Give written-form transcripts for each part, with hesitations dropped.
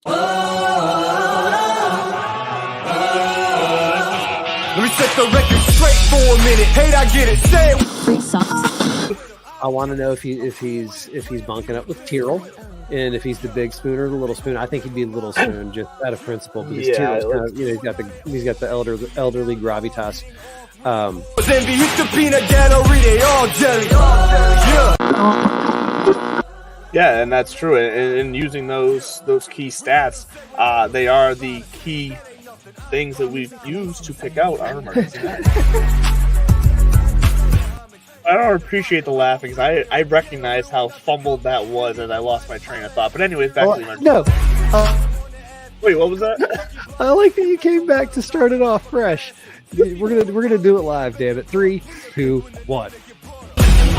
Let me set the record straight for a minute. Hate, I get it. Say it. I want to know if he's bunking up with Tyrrell, and if he's the big spoon or the little spoon. I think he'd be little spoon just out of principle, because Tyrrell's kind of, he's got the elderly gravitas. Envy hit the peanut gallery, they all jelly. Yeah, and that's true. And using those key stats, they are the key things that we've used to pick out our emergency match. I don't appreciate the laughing, because I recognize how fumbled that was as I lost my train of thought. But anyways, back to the emergency. No. Wait, what was that? I like that you came back to start it off fresh. We're gonna do it live, damn it. 3, 2, 1.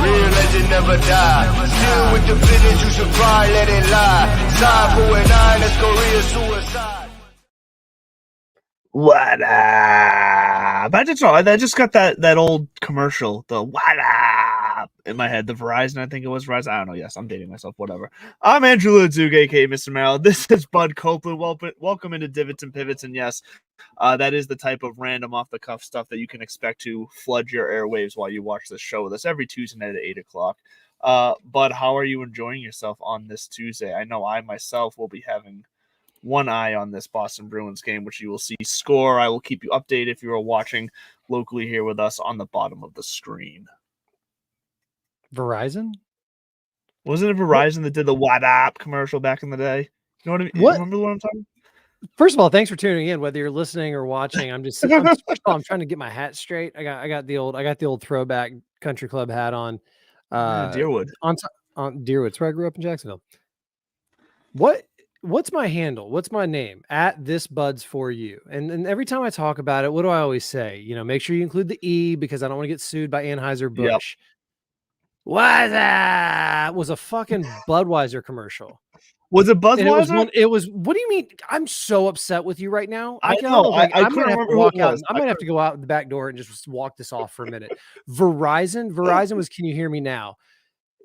Real legend never die. Still with the finish, you should probably let it lie. Side for a 9, that's Korea suicide. What up? I just got that old commercial, the what up, in my head. The Verizon, I think it was Verizon. I don't know. Yes, I'm dating myself. Whatever. I'm Andrew Ludzug, aka Mr. Merrill. This is Bud Copeland. Welcome into Divots and Pivots. And yes, that is the type of random off the cuff stuff that you can expect to flood your airwaves while you watch this show with us every Tuesday night at 8 o'clock. Bud, how are you enjoying yourself on this Tuesday? I know I myself will be having one eye on this Boston Bruins game, which you will see score. I will keep you updated if you are watching locally here with us on the bottom of the screen. Verizon? Wasn't it Verizon that did the what up commercial back in the day? You know what I mean? What? Remember what I'm talking about? First of all, thanks for tuning in, whether you're listening or watching. I'm trying to get my hat straight. I got the old throwback country club hat on. Deerwood. On Deerwood. That's where I grew up in Jacksonville. What's my handle? What's my name? At this Buds for you. And every time I talk about it, what do I always say? Make sure you include the E, because I don't want to get sued by Anheuser-Busch. Yep. What's that? Was a fucking Budweiser commercial. Was it Budweiser? It was. What do you mean? I'm so upset with you right now. I know. I I'm gonna have to walk out. I'm gonna have to go out the back door and just walk this off for a minute. Verizon was. Can you hear me now?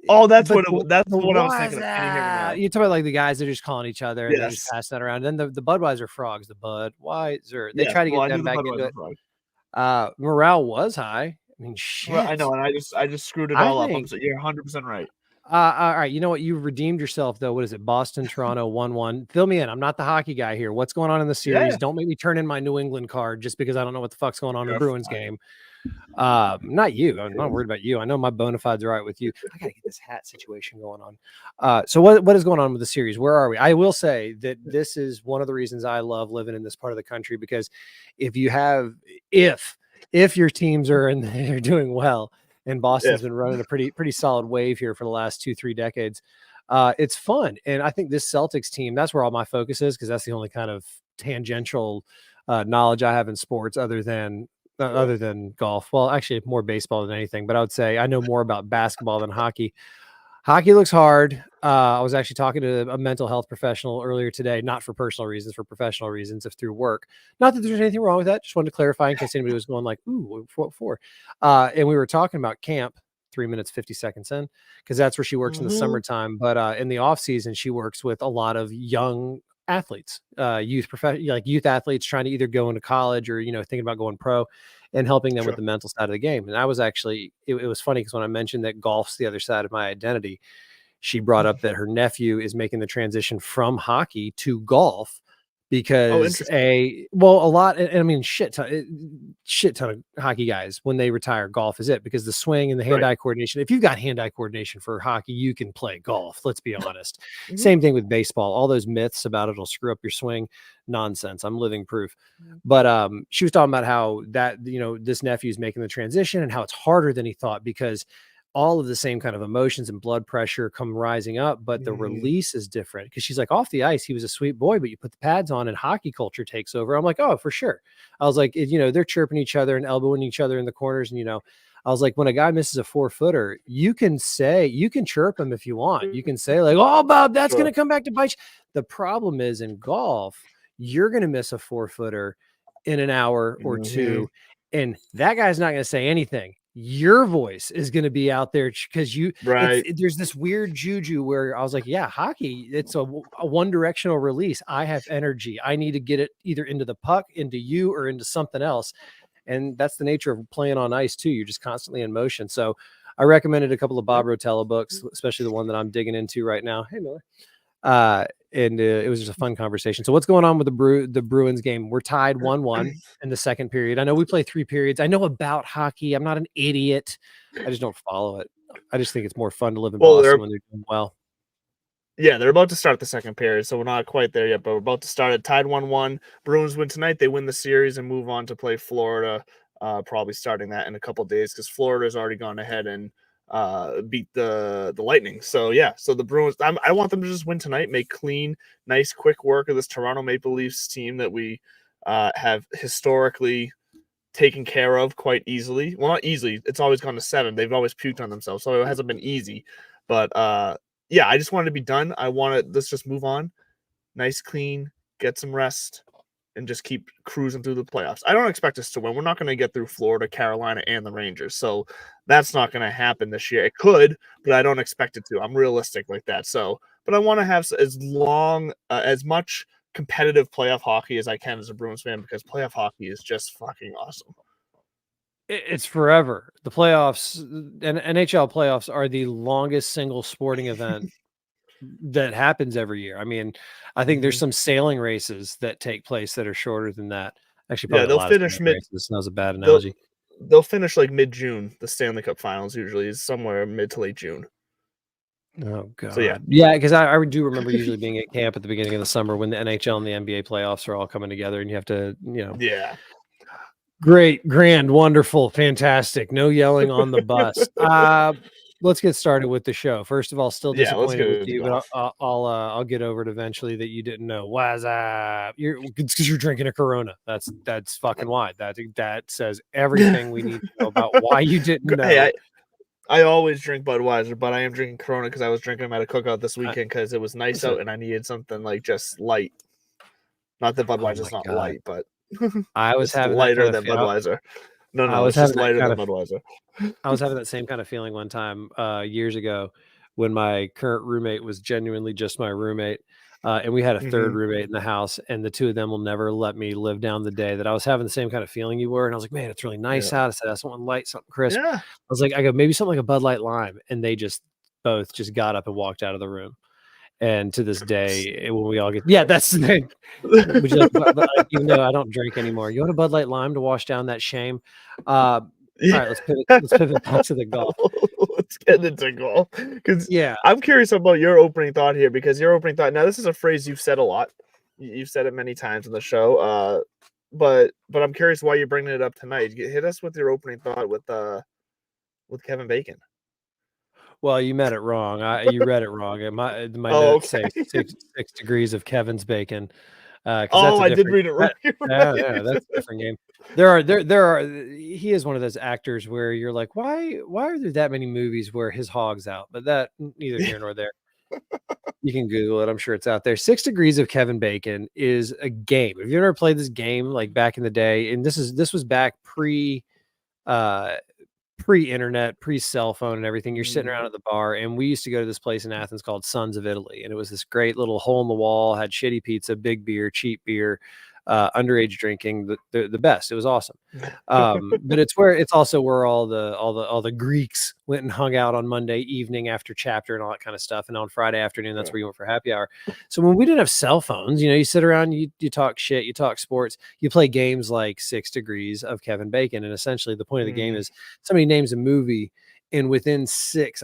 Oh, that's what I was thinking. Can you hear me now? You're talking about like the guys that are just calling each other and yes. They just pass that around. And then the Budweiser frogs, the Budweiser, they try to get them back into it. Morale was high. I mean, shit. Well, I know, and I just screwed it all up. You're 100% right. All right, you know what? You've redeemed yourself, though. What is it? Boston, Toronto, 1-1. Fill me in. I'm not the hockey guy here. What's going on in the series? Don't make me turn in my New England card just because I don't know what the fuck's going on in the Bruins game. Not you. I'm not worried about you. I know my bona fides are right with you. I gotta get this hat situation going on. So what is going on with the series? Where are we? I will say that this is one of the reasons I love living in this part of the country, because if your teams are and they're doing well, and Boston's been running a pretty solid wave here for the last 2-3 decades, it's fun. And I think this Celtics team, that's where all my focus is, because that's the only kind of tangential knowledge I have in sports other than golf. Well, actually more baseball than anything, but I would say I know more about basketball than hockey. Hockey looks hard. I was actually talking to a mental health professional earlier today, not for personal reasons, for professional reasons, if through work. Not that there's anything wrong with that. Just wanted to clarify in case anybody was going like, ooh, what for? And we were talking about camp 3 minutes, 50 seconds in, because that's where she works in the summertime. But in the off season, she works with a lot of young athletes, youth athletes trying to either go into college or, thinking about going pro, and helping them with the mental side of the game. And I was actually, it was funny because when I mentioned that golf's the other side of my identity, she brought up that her nephew is making the transition from hockey to golf because shit ton of hockey guys, when they retire, golf is it, because the swing and the hand-eye coordination. If you've got hand-eye coordination for hockey, you can play golf. Let's be honest. Same thing with baseball. All those myths about it'll screw up your swing, nonsense. I'm living proof. But she was talking about how that, this nephew's making the transition and how it's harder than he thought, because all of the same kind of emotions and blood pressure come rising up, but the release is different. Because she's like, off the ice, he was a sweet boy, but you put the pads on and hockey culture takes over. I'm like, oh, for sure. I was like, they're chirping each other and elbowing each other in the corners. And, I was like, when a guy misses a 4-footer, you can chirp him if you want. You can say like, oh, Bob, that's going to come back to bite you. The problem is in golf, you're going to miss a 4-footer in an hour or two. And that guy's not going to say anything. your voice is going to be out there because Right. there's this weird juju where I was like, yeah, hockey, it's a one directional release. I have energy. I need to get it either into the puck, into you, or into something else. And that's the nature of playing on ice too. You're just constantly in motion. So I recommended a couple of Bob Rotella books, especially the one that I'm digging into right now. Hey, Miller. And it was just a fun conversation. So what's going on with the Bruins game? We're tied 1-1 in the second period. I know we play 3 periods. I know about hockey. I'm not an idiot. I just don't follow it. I just think it's more fun to live in Boston when they're doing well. Yeah, they're about to start the second period, so we're not quite there yet, but we're about to start it. Tied 1-1. Bruins win tonight. They win the series and move on to play Florida, probably starting that in a couple days because Florida's already gone ahead and beat the Lightning. So, yeah, so the Bruins, I want them to just win tonight, make clean, nice, quick work of this Toronto Maple Leafs team that we have historically taken care of quite easily. Well, not easily. It's always gone to 7. They've always puked on themselves, so it hasn't been easy. But, yeah, I just wanted to be done. Let's just move on. Nice, clean, get some rest, and just keep cruising through the playoffs. I don't expect us to win. We're not going to get through Florida, Carolina, and the Rangers. So that's not going to happen this year. It could, but I don't expect it to. I'm realistic like that. So, but I want to have as much competitive playoff hockey as I can as a Bruins fan because playoff hockey is just fucking awesome. It's forever. The playoffs and NHL playoffs are the longest single sporting event that happens every year. I mean, I think there's some sailing races that take place that are shorter than that. Actually, probably they'll finish races. That was a bad analogy. They'll finish like mid-June. The Stanley Cup Finals usually is somewhere mid to late June. Oh god. So yeah, because I do remember usually being at camp at the beginning of the summer when the NHL and the NBA playoffs are all coming together, and you have to, yeah. Great, grand, wonderful, fantastic. No yelling on the bus. Let's get started with the show. First of all, still disappointed with you, but I'll get over it eventually that you didn't know. What's up? It's because you're drinking a Corona. That's fucking why. That says everything we need to know about why you didn't know. Hey, I always drink Budweiser, but I am drinking Corona because I was drinking them at a cookout this weekend because it was nice out and I needed something like just light. Not that Budweiser's not light, but I was having lighter than Budweiser. No, it's just lighter than Budweiser. I was having that same kind of feeling one time years ago when my current roommate was genuinely just my roommate. And we had a third roommate in the house, and the two of them will never let me live down the day that I was having the same kind of feeling you were. And I was like, man, it's really nice out. I said, I just want light, something crisp. Yeah. I was like, I go, maybe something like a Bud Light Lime. And they both got up and walked out of the room. And to this day, when we all get, that's the thing. Would you like, even though I don't drink anymore, you want a Bud Light Lime to wash down that shame? All right, let's pivot back to the golf. Let's get into golf. Because I'm curious about your opening thought here, because your opening thought, now this is a phrase you've said a lot. You've said it many times in the show. But I'm curious why you're bringing it up tonight. Hit us with your opening thought with Kevin Bacon. Well, you read it wrong. My notes say 6 degrees of Kevin's bacon. I did read it wrong. Yeah, that's a different game. There are. He is one of those actors where you're like, why are there that many movies where his hog's out? But that neither here nor there. You can Google it. I'm sure it's out there. 6 degrees of Kevin Bacon is a game. Have you ever played this game like back in the day? And this was back pre-internet, pre-cell phone and everything. You're sitting around at the bar, and we used to go to this place in Athens called Sons of Italy, and it was this great little hole in the wall, had shitty pizza, big beer, cheap beer, underage drinking, the best. It was awesome. But it's also where all the Greeks went and hung out on Monday evening after chapter and all that kind of stuff. And on Friday afternoon, that's where you went for happy hour. So when we didn't have cell phones, you sit around, you talk shit, you talk sports, you play games like 6 degrees of Kevin Bacon. And essentially the point of the game is somebody names a movie, and within 6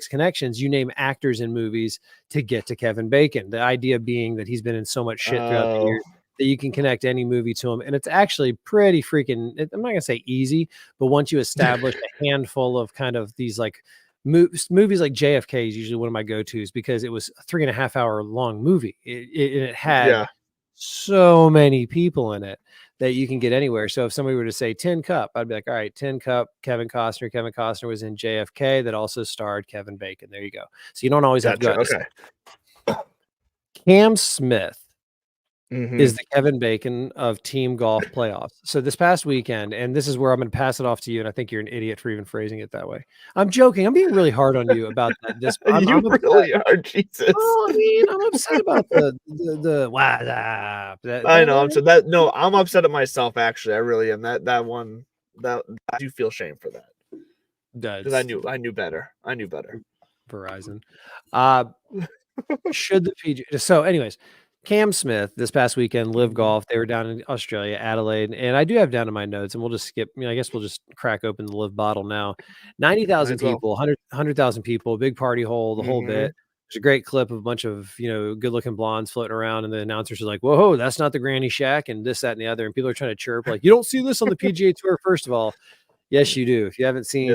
connections, you name actors in movies to get to Kevin Bacon. The idea being that he's been in so much shit throughout the year that you can connect any movie to him. And it's actually pretty freaking, I'm not going to say easy, but once you establish a handful of kind of these like movies like JFK is usually one of my go-tos because it was a 3.5 hour long movie. It had so many people in it that you can get anywhere. So if somebody were to say Tin Cup, I'd be like, all right, Tin Cup, Kevin Costner. Kevin Costner was in JFK that also starred Kevin Bacon. There you go. So you don't always have to go. Okay. Cam Smith is the Kevin Bacon of team golf playoffs. So this past weekend, and this is where I'm going to pass it off to you, and I think you're an idiot for even phrasing it that way. I'm joking. I'm being really hard on you about that. I'm really are, Jesus. Oh, I mean, I'm upset about the I know. I'm upset at myself. Actually, I really am. That one. That I do feel shame for that. Because I knew better. Verizon. Should the PG? So, anyways, Cam Smith this past weekend, Live Golf. They were down in Australia, Adelaide, and I do have down in my notes, and we'll just skip. I guess we'll just crack open the Live bottle now. 90,000 people, 100,000 people, big party hole, the whole bit. There's a great clip of a bunch of good-looking blondes floating around, and the announcers are like, "Whoa, that's not the Granny Shack," and this, that, and the other, and people are trying to chirp like, "You don't see this on the PGA Tour." First of all, yes, you do. If you haven't seen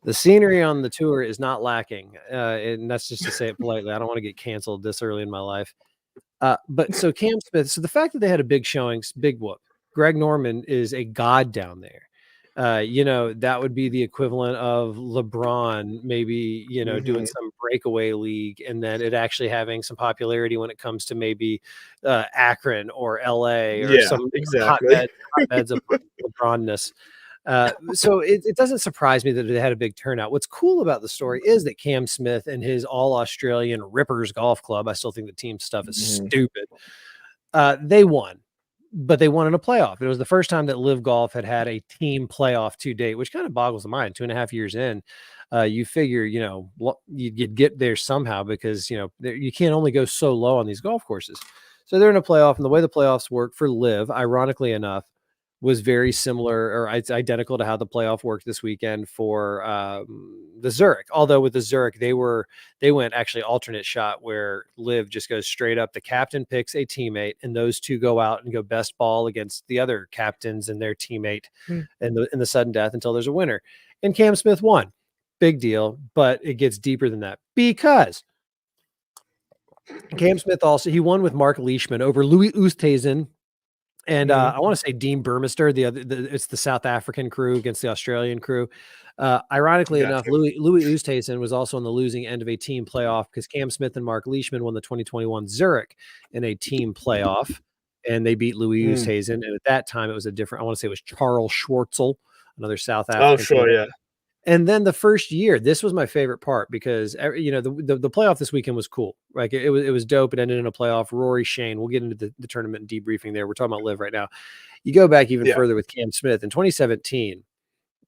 the scenery on the tour is not lacking, and that's just to say it politely. I don't want to get canceled this early in my life. But so Cam Smith, so the fact that they had a big showings, big whoop. Greg Norman is a god down there. That would be the equivalent of LeBron maybe, doing some breakaway league, and then it actually having some popularity when it comes to maybe Akron or LA or some hotbeds of LeBronness. So it doesn't surprise me that they had a big turnout. What's cool about the story is that Cam Smith and his all-Australian Rippers Golf Club, I still think the team stuff is stupid. They won, but they won in a playoff. It was the first time that Live Golf had a team playoff to date, which kind of boggles the mind. 2.5 years in, you figure, you'd get there somehow because, you can't only go so low on these golf courses. So they're in a playoff, and the way the playoffs work for Live, ironically enough, was very similar, or it's identical to how the playoff worked this weekend for the Zurich. Although with the Zurich, they went actually alternate shot where Live just goes straight up. The captain picks a teammate, and those two go out and go best ball against the other captains and their teammate in the sudden death until there's a winner. And Cam Smith won. Big deal, but it gets deeper than that because Cam Smith he won with Mark Leishman over Louis Oosthuizen. And I want to say Dean Burmester, it's the South African crew against the Australian crew. Ironically enough, Louis Oosthuizen was also on the losing end of a team playoff because Cam Smith and Mark Leishman won the 2021 Zurich in a team playoff, and they beat Louis Oosthuizen. And at that time, it was I want to say it was Charles Schwartzel, another South African. Oh, sure, player. Yeah. And then the first year, this was my favorite part because the playoff this weekend was cool. Like it was dope. It ended in a playoff. Rory, Shane. We'll get into the tournament and debriefing there. We're talking about Live right now. You go back even further with Cam Smith in 2017.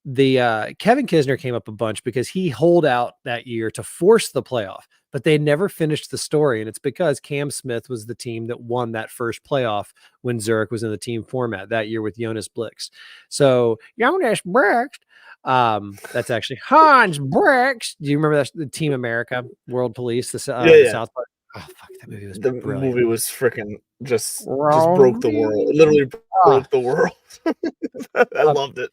The Kevin Kisner came up a bunch because he holed out that year to force the playoff, but they never finished the story, and it's because Cam Smith was the team that won that first playoff when Zurich was in the team format that year with Jonas Blix. So Jonas Blix. That's actually Hans Brix. Do you remember that the Team America World Police? The South Park. Oh fuck, that movie was brilliant. Movie was freaking just broke the world. It literally broke the world. I loved it.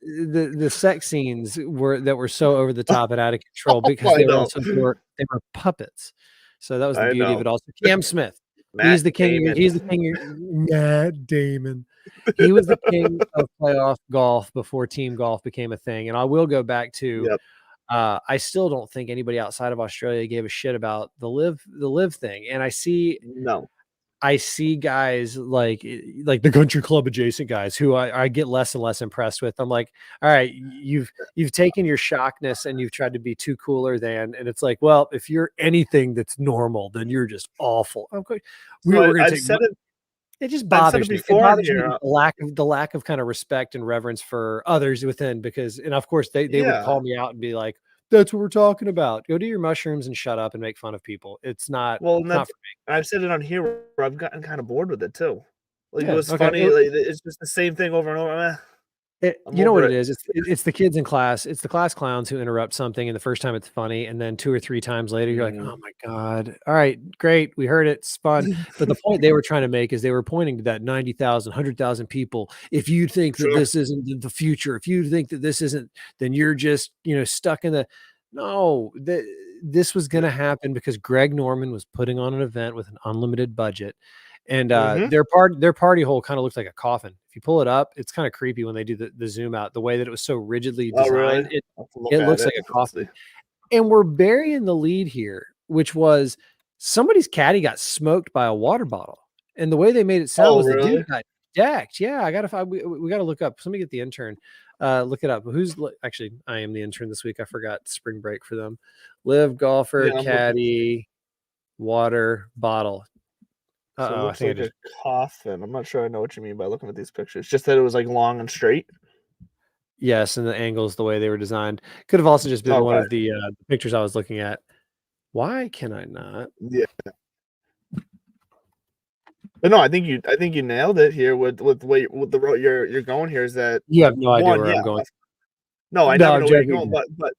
The sex scenes were so over the top and out of control because they were puppets. So that was the beauty of it. Also, Cam Smith. He's the king. He's the king. Matt Damon. He was the king of playoff golf before team golf became a thing. And I will go back to, I still don't think anybody outside of Australia gave a shit about the live thing. And I see guys like the country club adjacent guys who I get less and less impressed with. I'm like, all right, you've taken your shockness and you've tried to be too cooler than, and it's like, well, if you're anything that's normal, then you're just awful. Okay. It just bothers me. It bothers me the lack of kind of respect and reverence for others within, because, and of course they would call me out and be like, that's what we're talking about. Go do your mushrooms and shut up and make fun of people. It's not, not for me. I've said it on here where I've gotten kind of bored with it too. Like it was funny. It's just the same thing over and over. You know what it is? It's the kids in class. It's the class clowns who interrupt something, and the first time it's funny, and then 2 or 3 times later, you're like, oh my God. All right, great. We heard it. It's fun. But the point they were trying to make is they were pointing to that 90,000, 100,000 people. If you think that this isn't the future, if you think that this isn't, then you're just, stuck in the, no, this was going to happen because Greg Norman was putting on an event with an unlimited budget. And their party hole kind of looks like a coffin. If you pull it up, it's kind of creepy when they do the zoom out. The way that it was so rigidly designed, it looks like a coffin. And we're burying the lead here, which was somebody's caddy got smoked by a water bottle, and the way they made it sound was the really? dude got decked. Yeah, I gotta find. We got to look up. Somebody get the intern. Look it up. Actually? I am the intern this week. I forgot spring break for them. Live golfer Yeah, I'm looking. caddy water bottle. So it I looks think like a coffin. I'm not sure I know what you mean by looking at these pictures. Just that it was like long and straight. yes, and the angles, the way they were designed, could have also just been one Okay. of the pictures I was looking at. Why can I not? Yeah. But no, I think you nailed it here with the road you're going here. Is that You have no idea one? where Yeah. I'm going. No, I No, never I'm know where you're joking. going,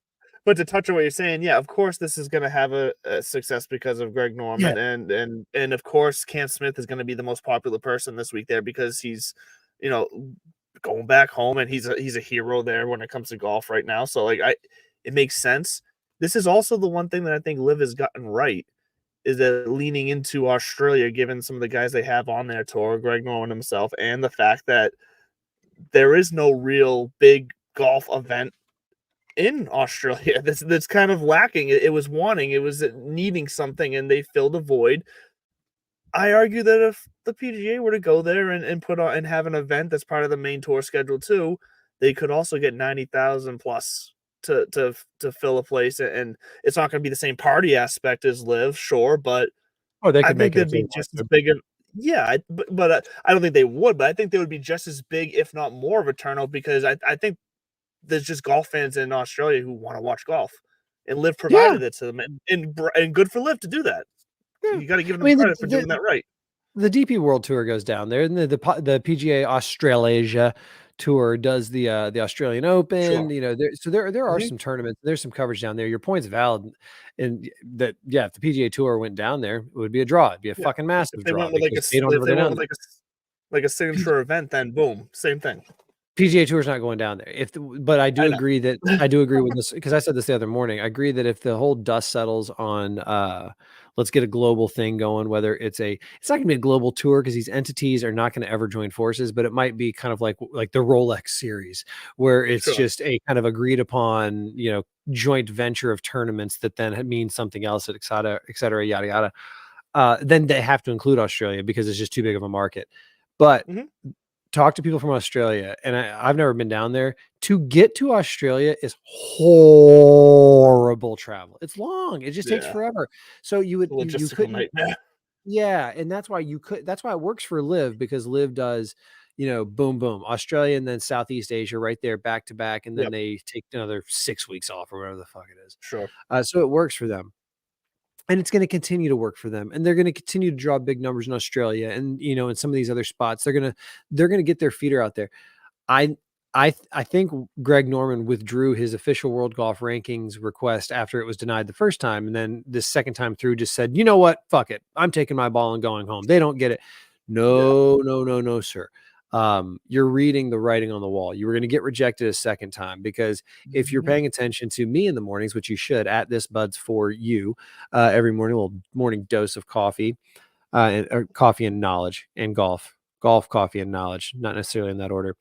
but to touch on what you're saying, yeah, of course this is going to have a success because of Greg Yeah. Norman, and of course Cam Smith is going to be the most popular person this week there because he's, you know, going back home and he's a hero there when it comes to golf right now. So like it makes sense. This is also the one thing that I think Liv has gotten right is that leaning into Australia, given some of the guys they have on their tour, Greg Norman himself, and the fact that there is no real big golf event in Australia that's kind of lacking. It was needing something, and they filled a void. I argue that if the PGA were to go there and put on and have an event that's part of the main tour schedule too, they could also get 90,000 plus to fill a place. And it's not going to be the same party aspect as Live, sure, but Oh, they I could make think it a they'd be theme park, just as dude. big. Yeah, but I don't think they would. But I think they would be just as big, if not more, of a turnout because I think there's just golf fans in Australia who want to watch golf, and Liv Yeah, provided it to them, and good for Liv to do that. yeah. You got to give I them mean, credit for doing that right. the DP World Tour goes down there, and the PGA Australasia Tour does the Australian Open. Sure. You know, there are Mhm. some tournaments. There's some coverage down there. Your point's valid, and that if the PGA Tour went down there, it would be a draw. It'd be a Yeah. fucking If massive they draw went with because they don't if ever they go went down with there. like a signature event, then boom, same thing. PGA Tour's not going down there. But I do I know. agree that I do agree with this because I said this the other morning. I agree that if the whole dust settles on let's get a global thing going, whether it's not gonna be a global tour because these entities are not gonna ever join forces, but it might be kind of like the Rolex series, where it's Sure. just a kind of agreed upon, joint venture of tournaments that then means something else, et cetera, yada yada. Then they have to include Australia because it's just too big of a market. But Mhm. talk to people from Australia, and I've never been down there. To get to Australia is horrible travel. It's long. It just takes Yeah. forever. So you Logistical couldn't. nightmare. Yeah, and that's why that's why it works for Live because Live does, boom boom, Australia and then Southeast Asia right there back to back, and then Yep. they take another 6 weeks off or whatever the fuck it is. Sure. So it works for them. And it's going to continue to work for them, and they're going to continue to draw big numbers in Australia, and in some of these other spots, they're gonna get their feeder out there. I I think Greg Norman withdrew his official world golf rankings request after it was denied the first time, and then this second time through just said, you know what, fuck it, I'm taking my ball and going home. They don't get it. No, no, no, no, sir. You're reading the writing on the wall. You were going to get rejected a second time because if you're Mhm. paying attention to me in the mornings, which you should, at this buds for you, every morning, a little morning dose of coffee, or coffee and knowledge and golf, coffee and knowledge, not necessarily in that order.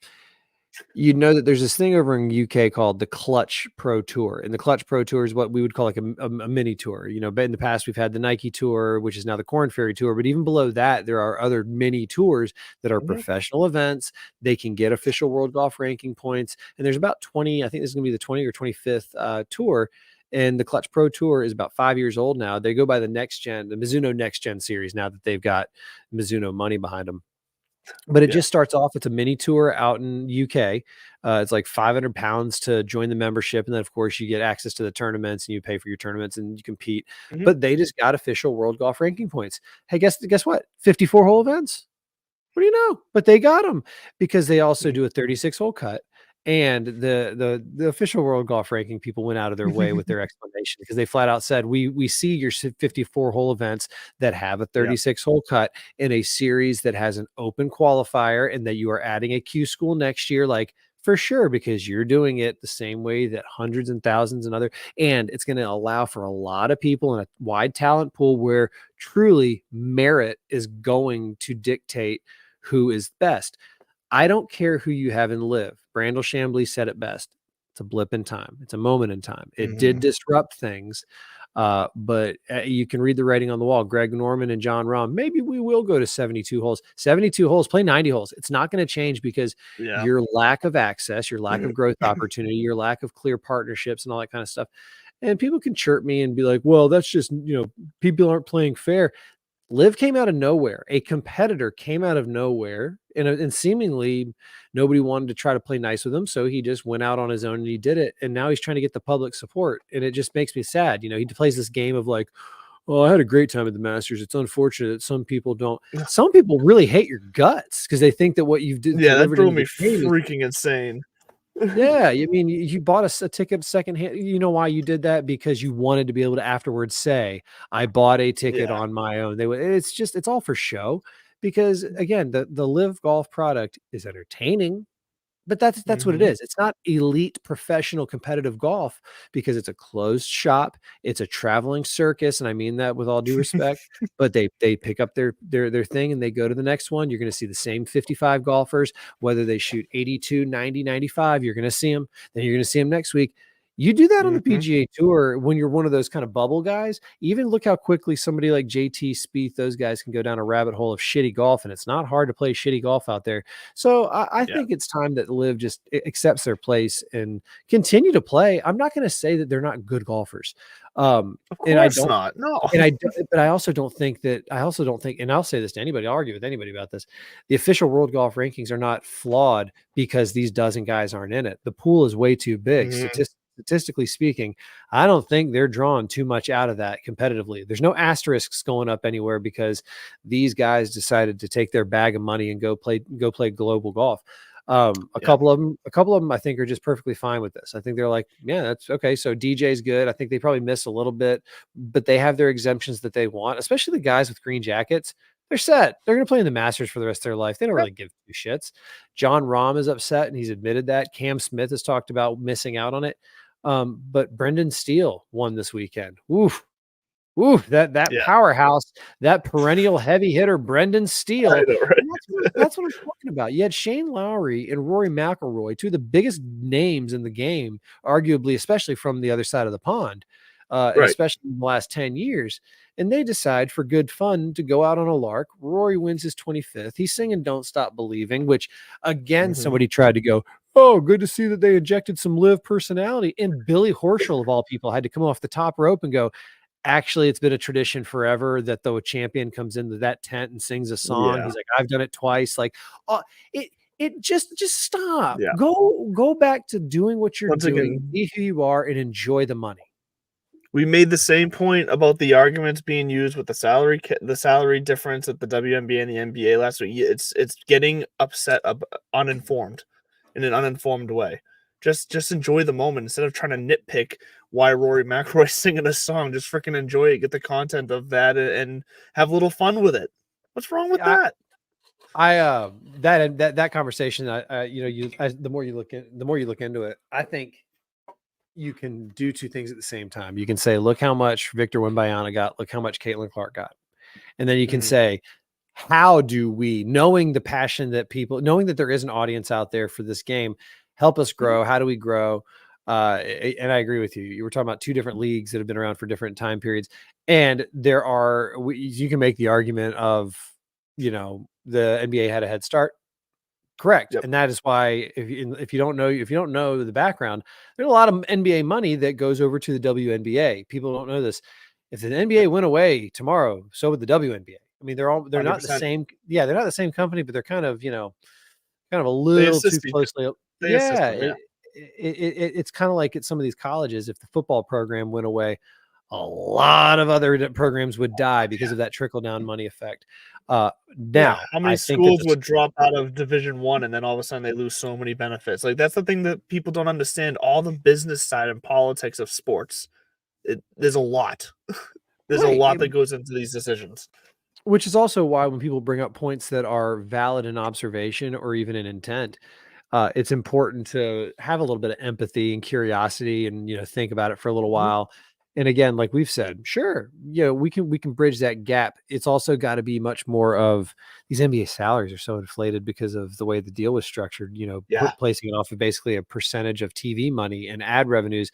You know that there's this thing over in UK called the Clutch Pro Tour, and the Clutch Pro Tour is what we would call like a mini tour. But in the past we've had the Nike Tour, which is now the Corn Ferry Tour, but even below that there are other mini tours that are Mhm. professional events. They can get official world golf ranking points, and there's about 20. I think this is going to be the 20 or 25th tour. And the Clutch Pro Tour is about 5 years old now. They go by the Mizuno Next Gen series now that they've got Mizuno money behind them. But it Yeah. just starts off. It's a mini tour out in UK. It's like £500 to join the membership, and then of course you get access to the tournaments, and you pay for your tournaments, and you compete. Mhm. But they just got official world golf ranking points. Hey, guess what? 54 hole events. What do you know? But they got them because they also Mhm. do a 36 hole cut. And the official world golf ranking people went out of their way with their explanation because they flat out said, we see your 54 hole events that have a Yeah. 36 hole cut in a series that has an open qualifier, and that you are adding a Q school next year, like for sure, because you're doing it the same way that hundreds and thousands and it's going to allow for a lot of people in a wide talent pool where truly merit is going to dictate who is best. I don't care who you have in Live. Brandel Chambly said it best. It's a blip in time. It's a moment in time. It did Mhm. disrupt things. But you can read the writing on the wall. Greg Norman and John Rahm, maybe we will go to 72 holes. 72 holes, play 90 holes. It's not going to change because your lack of access, your lack of growth opportunity, your lack of clear partnerships and all that kind of stuff. And people can chirp me and be like, well, that's just, people aren't playing fair. Liv came out of nowhere. A competitor came out of nowhere, and seemingly nobody wanted to try to play nice with him. So he just went out on his own and he did it. And now he's trying to get the public support. And it just makes me sad. He plays this game of like, oh, I had a great time at the Masters. It's unfortunate that some people don't. Some people really hate your guts because they think that what you've did. Yeah, that drove me freaking insane. Yeah, I mean, you bought a ticket secondhand. You know why you did that? Because you wanted to be able to afterwards say, "I bought a ticket on my own." It's all for show. Because again, the Live Golf product is entertaining, but that's what it is. It's not elite professional competitive golf because it's a closed shop. It's a traveling circus, and I mean that with all due respect. But they pick up their thing and they go to the next one. You're going to see the same 55 golfers, whether they shoot 82, 90, 95. You're going to see them. Then you're going to see them next week. You do that on the PGA Tour when you're one of those kind of bubble guys. Even look how quickly somebody like JT Spieth, those guys can go down a rabbit hole of shitty golf, and it's not hard to play shitty golf out there. So I think it's time that Liv just accepts their place and continue to play. I'm not going to say that they're not good golfers. Of course not. No. But I also don't think, and I'll say this to anybody, I'll argue with anybody about this. The official world golf rankings are not flawed because these dozen guys aren't in it. The pool is way too big. Statistically speaking, I don't think they're drawing too much out of that competitively. There's no asterisks going up anywhere because these guys decided to take their bag of money and go play global golf. A couple of them I think are just perfectly fine with this. I think they're like, yeah, that's okay. So DJ's good. I think they probably miss a little bit, but they have their exemptions that they want, especially the guys with green jackets. They're set. They're going to play in the Masters for the rest of their life. They don't really give two shits. John Rahm is upset and he's admitted that. Cam Smith has talked about missing out on it. But Brendan Steele won this weekend. Oof, that powerhouse, that perennial heavy hitter, Brendan Steele. I know, right? That's what I'm talking about. You had Shane Lowry and Rory McIlroy, two of the biggest names in the game, arguably, especially from the other side of the pond, and especially in the last 10 years. And they decide for good fun to go out on a lark. Rory wins his 25th. He's singing Don't Stop Believing, which again, somebody tried to go, oh, good to see that they injected some Live personality. And Billy Horschel, of all people, had to come off the top rope and go, actually, it's been a tradition forever that though a champion comes into that tent and sings a song. He's like, I've done it twice. Like, it just stop. Go back to doing what you're doing, be who you are, and enjoy the money. We made the same point about the arguments being used with the salary difference at the WNBA and the NBA last week. It's getting upset, uninformed, in an uninformed way. Just enjoy the moment instead of trying to nitpick why Rory McIlroy's singing a song. Just freaking enjoy it, get the content of that, and have a little fun with it. What's wrong with that? That conversation. The more you look into it, I think you can do two things at the same time. You can say, look how much Victor Wembanyama got, look how much Caitlin Clark got. And then you can say, how do we, knowing the passion that people, knowing that there is an audience out there for this game, help us grow? How do we grow? And I agree with you. You were talking about two different leagues that have been around for different time periods. And you can make the argument of, the NBA had a head start. Correct. And that is why if you don't know the background, there's a lot of NBA money that goes over to the WNBA. People don't know this. If the NBA went away tomorrow, so would the WNBA. I mean, they're not the same. Yeah, they're not the same company, but they're kind of a little too closely. It's kind of like at some of these colleges. If the football program went away, a lot of other programs would die because of that trickle down money effect. Now, how many schools would drop out of Division I and then all of a sudden they lose so many benefits? Like, that's the thing that people don't understand. All the business side and politics of sports, there's a lot. There's a lot that goes into these decisions. Which is also why when people bring up points that are valid in observation or even in intent, it's important to have a little bit of empathy and curiosity and think about it for a little while And again, like we've said, sure, we can bridge that gap. It's also got to be much more of these NBA salaries are so inflated because of the way the deal was structured, Yeah. placing it off of basically a percentage of TV money and ad revenues.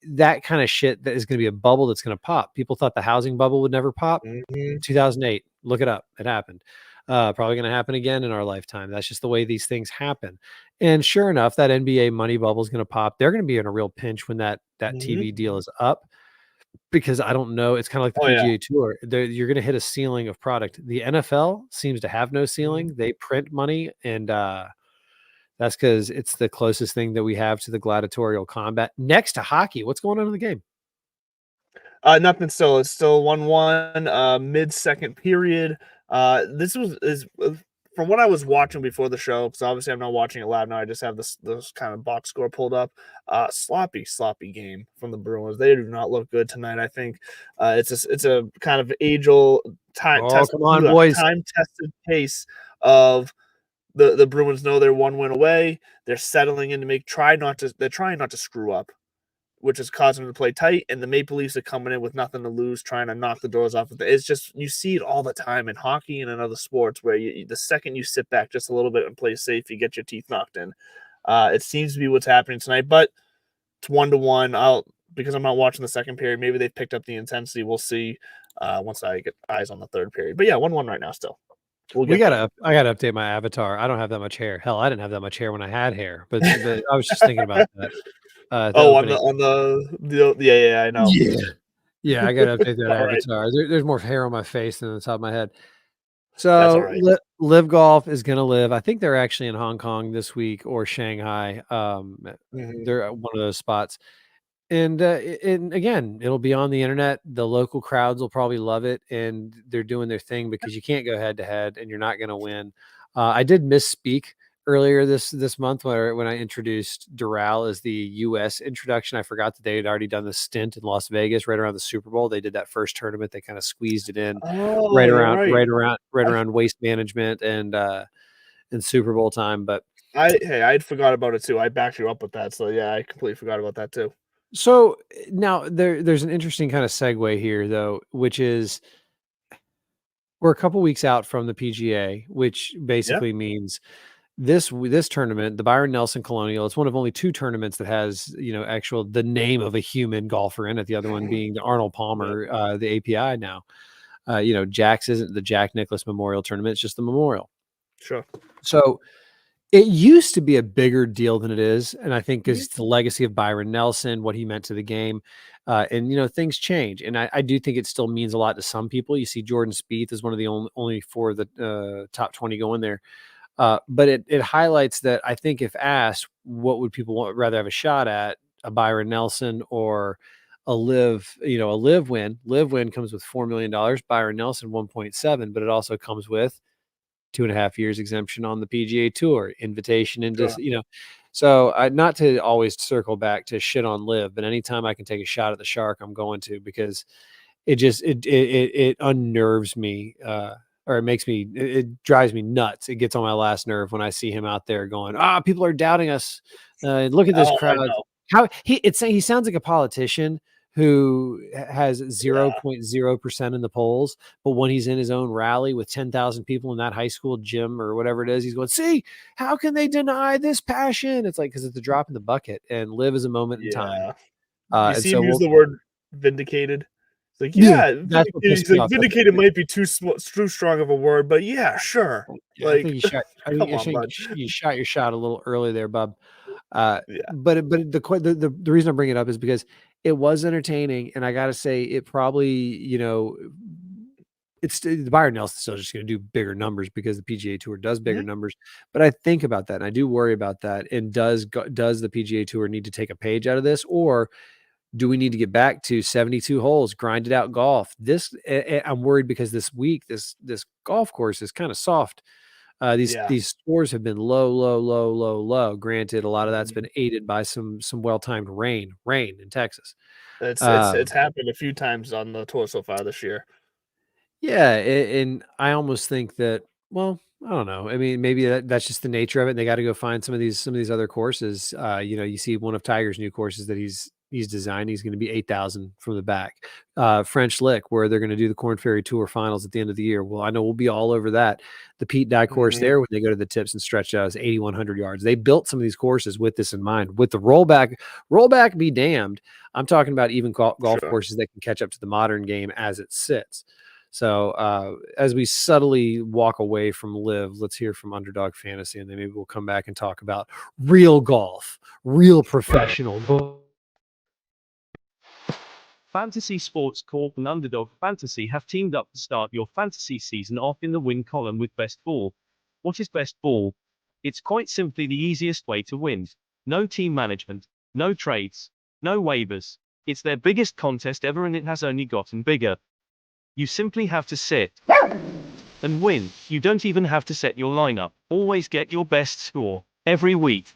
That kind of shit that is going to be a bubble that's going to pop. People thought the housing bubble would never pop. 2008, look it up. It happened. Probably going to happen again in our lifetime. That's just the way these things happen. And sure enough, that NBA money bubble is going to pop. They're going to be in a real pinch when that TV deal is up, because I don't know. It's kind of like the PGA Tour. You're going to hit a ceiling of product. The NFL seems to have no ceiling. They print money, and that's because it's the closest thing that we have to the gladiatorial combat next to hockey. What's going on in the game? Nothing still. It's still 1-1, mid-second period. This is from what I was watching before the show, because obviously I'm not watching it live now. I just have this kind of box score pulled up. Sloppy game from the Bruins. They do not look good tonight. I think it's a kind of age-old time tested pace of the Bruins know they're 1 win away. They're settling in to they're trying not to screw up, which is causing them to play tight, and the Maple Leafs are coming in with nothing to lose, trying to knock the doors off of it. It's just, you see it all the time in hockey and in other sports where the second you sit back just a little bit and play safe, you get your teeth knocked in. It seems to be what's happening tonight, but it's 1-1. Because I'm not watching the second period, maybe they've picked up the intensity. We'll see once I get eyes on the third period. But yeah, 1-1 right now still. I gotta update my avatar. I don't have that much hair. Hell, I didn't have that much hair when I had hair, but I was just thinking about that. I know. Yeah, I gotta update that avatar. Right. There's more hair on my face than on the top of my head. So right. Live Golf is gonna live. I think they're actually in Hong Kong this week or Shanghai. They're at one of those spots. And again, it'll be on the internet. The local crowds will probably love it, and they're doing their thing because you can't go head to head, and you're not going to win. I did misspeak earlier this month when I introduced Doral as the U.S. introduction. I forgot that they had already done the stint in Las Vegas right around the Super Bowl. They did that first tournament. They kind of squeezed it in right around Waste Management and Super Bowl time. But I forgot about it too. I backed you up with that, so yeah, I completely forgot about that too. So now there's an interesting kind of segue here, though, which is we're a couple weeks out from the PGA, which basically means this tournament, the Byron Nelson Colonial, it's one of only 2 tournaments that has the name of a human golfer in it. The other one being the Arnold Palmer, the API now. Jack's isn't the Jack Nicklaus Memorial Tournament; it's just the Memorial. Sure. So it used to be a bigger deal than it is, and I think it's the legacy of Byron Nelson, what he meant to the game, and things change. And I do think it still means a lot to some people. You see, Jordan Spieth is one of the only 4 of the top 20 going there, but it highlights that I think if asked, what would people rather have a shot at, a Byron Nelson or a live win? Live win comes with $4 million. Byron Nelson 1.7, but it also comes with 2.5 years exemption on the PGA Tour, invitation into, so not to always circle back to shit on live, but anytime I can take a shot at the shark, I'm going to, because it unnerves me, or it drives me nuts. It gets on my last nerve when I see him out there going, people are doubting us. Look at this crowd. How he sounds like a politician who has 0.0% in the polls, but when he's in his own rally with 10,000 people in that high school gym or whatever it is, he's going, see, how can they deny this passion? It's like, because it's a drop in the bucket, and live is a moment in time. You see him use the word vindicated. It's like, vindicated might be too strong of a word, but yeah, sure. Yeah, I think you shot your shot a little early there, bub. But the reason I bring it up is because it was entertaining, and I gotta say, it probably it's the Byron Nelson still just going to do bigger numbers because the PGA Tour does bigger numbers. But I think about that, and I do worry about that. And does the PGA Tour need to take a page out of this, or do we need to get back to 72 holes, grinded out golf? I'm worried because this week, this golf course is kind of soft. These scores have been low. Granted, a lot of that's been aided by some well-timed rain in Texas. It's happened a few times on the tour so far this year. Yeah, and I almost think that, well, I don't know. I mean, maybe that's just the nature of it. And they got to go find some of these other courses. You see one of Tiger's new courses that he's he's designed. He's going to be 8,000 from the back. French Lick, where they're going to do the Corn Ferry Tour finals at the end of the year. Well, I know we'll be all over that. The Pete Dye course there, when they go to the tips and stretch out, is 8,100 yards. They built some of these courses with this in mind. With the rollback be damned. I'm talking about even golf courses that can catch up to the modern game as it sits. So as we subtly walk away from Live, let's hear from Underdog Fantasy, and then maybe we'll come back and talk about real golf, real professional golf. Fantasy Sports Corp and Underdog Fantasy have teamed up to start your fantasy season off in the win column with Best Ball. What is Best Ball? It's quite simply the easiest way to win. No team management, no trades, no waivers. It's their biggest contest ever, and it has only gotten bigger. You simply have to sit and win. You don't even have to set your lineup. Always get your best score every week.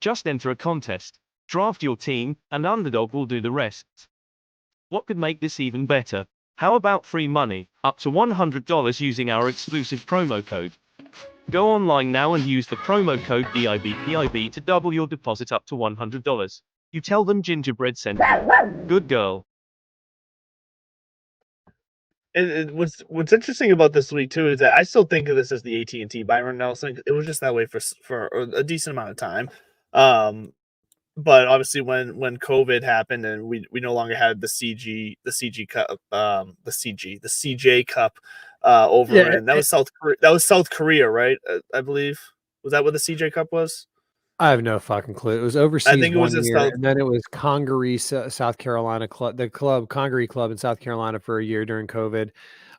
Just enter a contest, draft your team, and Underdog will do the rest. What could make this even better? How about free money, up to $100 using our exclusive promo code? Go online now and use the promo code DIBPIB to double your deposit up to $100. You tell them Gingerbread sent you. Good girl. What's interesting about this week too is that I still think of this as the AT&T Byron Nelson. It was just that way for a decent amount of time, but obviously when COVID happened and we no longer had the CJ Cup over in that was South Korea, right? I believe, was that what the CJ Cup was? I have no fucking clue. It was overseas. I think it was one year, and then it was Congaree, South Carolina club, Congaree Club in South Carolina for a year during COVID,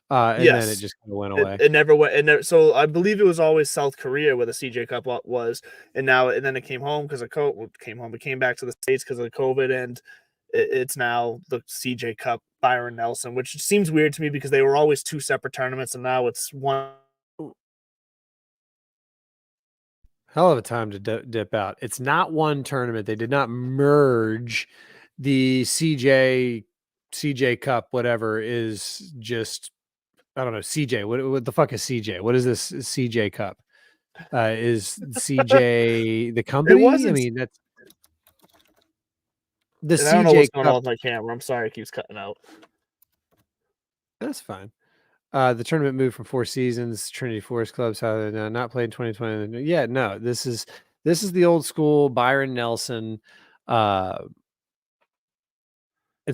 and then it just kind of went away. It never went. So I believe it was always South Korea where the CJ Cup was, and then it came home because of COVID. It came back to the States because of COVID, and it's now the CJ Cup Byron Nelson, which seems weird to me because they were always two separate tournaments, and now it's one. Hell of a time to dip out. It's not one tournament. They did not merge the CJ Cup. Whatever is just, I don't know. CJ. What the fuck is CJ? What is this CJ Cup? Is CJ the company? I mean, that's the CJ. I don't know what's Cup. going on with my camera. I'm sorry, it keeps cutting out. That's fine. The tournament moved from 4 seasons. Trinity Forest Clubs have not played in 2020. Yeah, no, this is the old school Byron Nelson. It's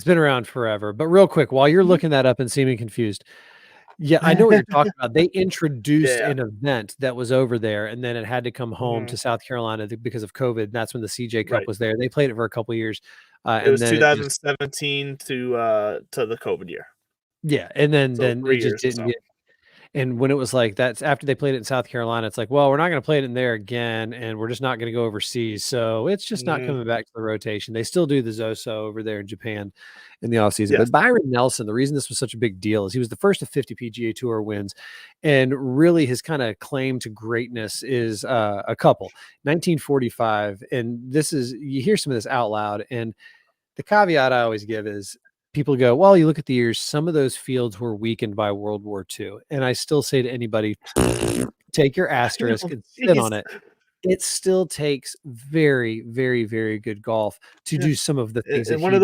been around forever. But real quick, while you're looking that up and seeming confused, yeah, I know what you're talking about. They introduced an event that was over there, and then it had to come home to South Carolina because of COVID. And that's when the CJ Cup was there. They played it for a couple of years. It was 2017 to the COVID year. Yeah, and then it just didn't get. And when it was like that's after they played it in South Carolina, it's like, well, we're not going to play it in there again, and we're just not going to go overseas. So it's just not coming back to the rotation. They still do the Zoso over there in Japan in the offseason. Yes. But Byron Nelson, the reason this was such a big deal is he was the first of 50 PGA Tour wins, and really his kind of claim to greatness is a couple. 1945, and this is, you hear some of this out loud, and the caveat I always give is, people go, well, you look at the years, some of those fields were weakened by World War II. And I still say to anybody, take your asterisk and sit on it. It still takes very, very, very good golf to do some of the things. In one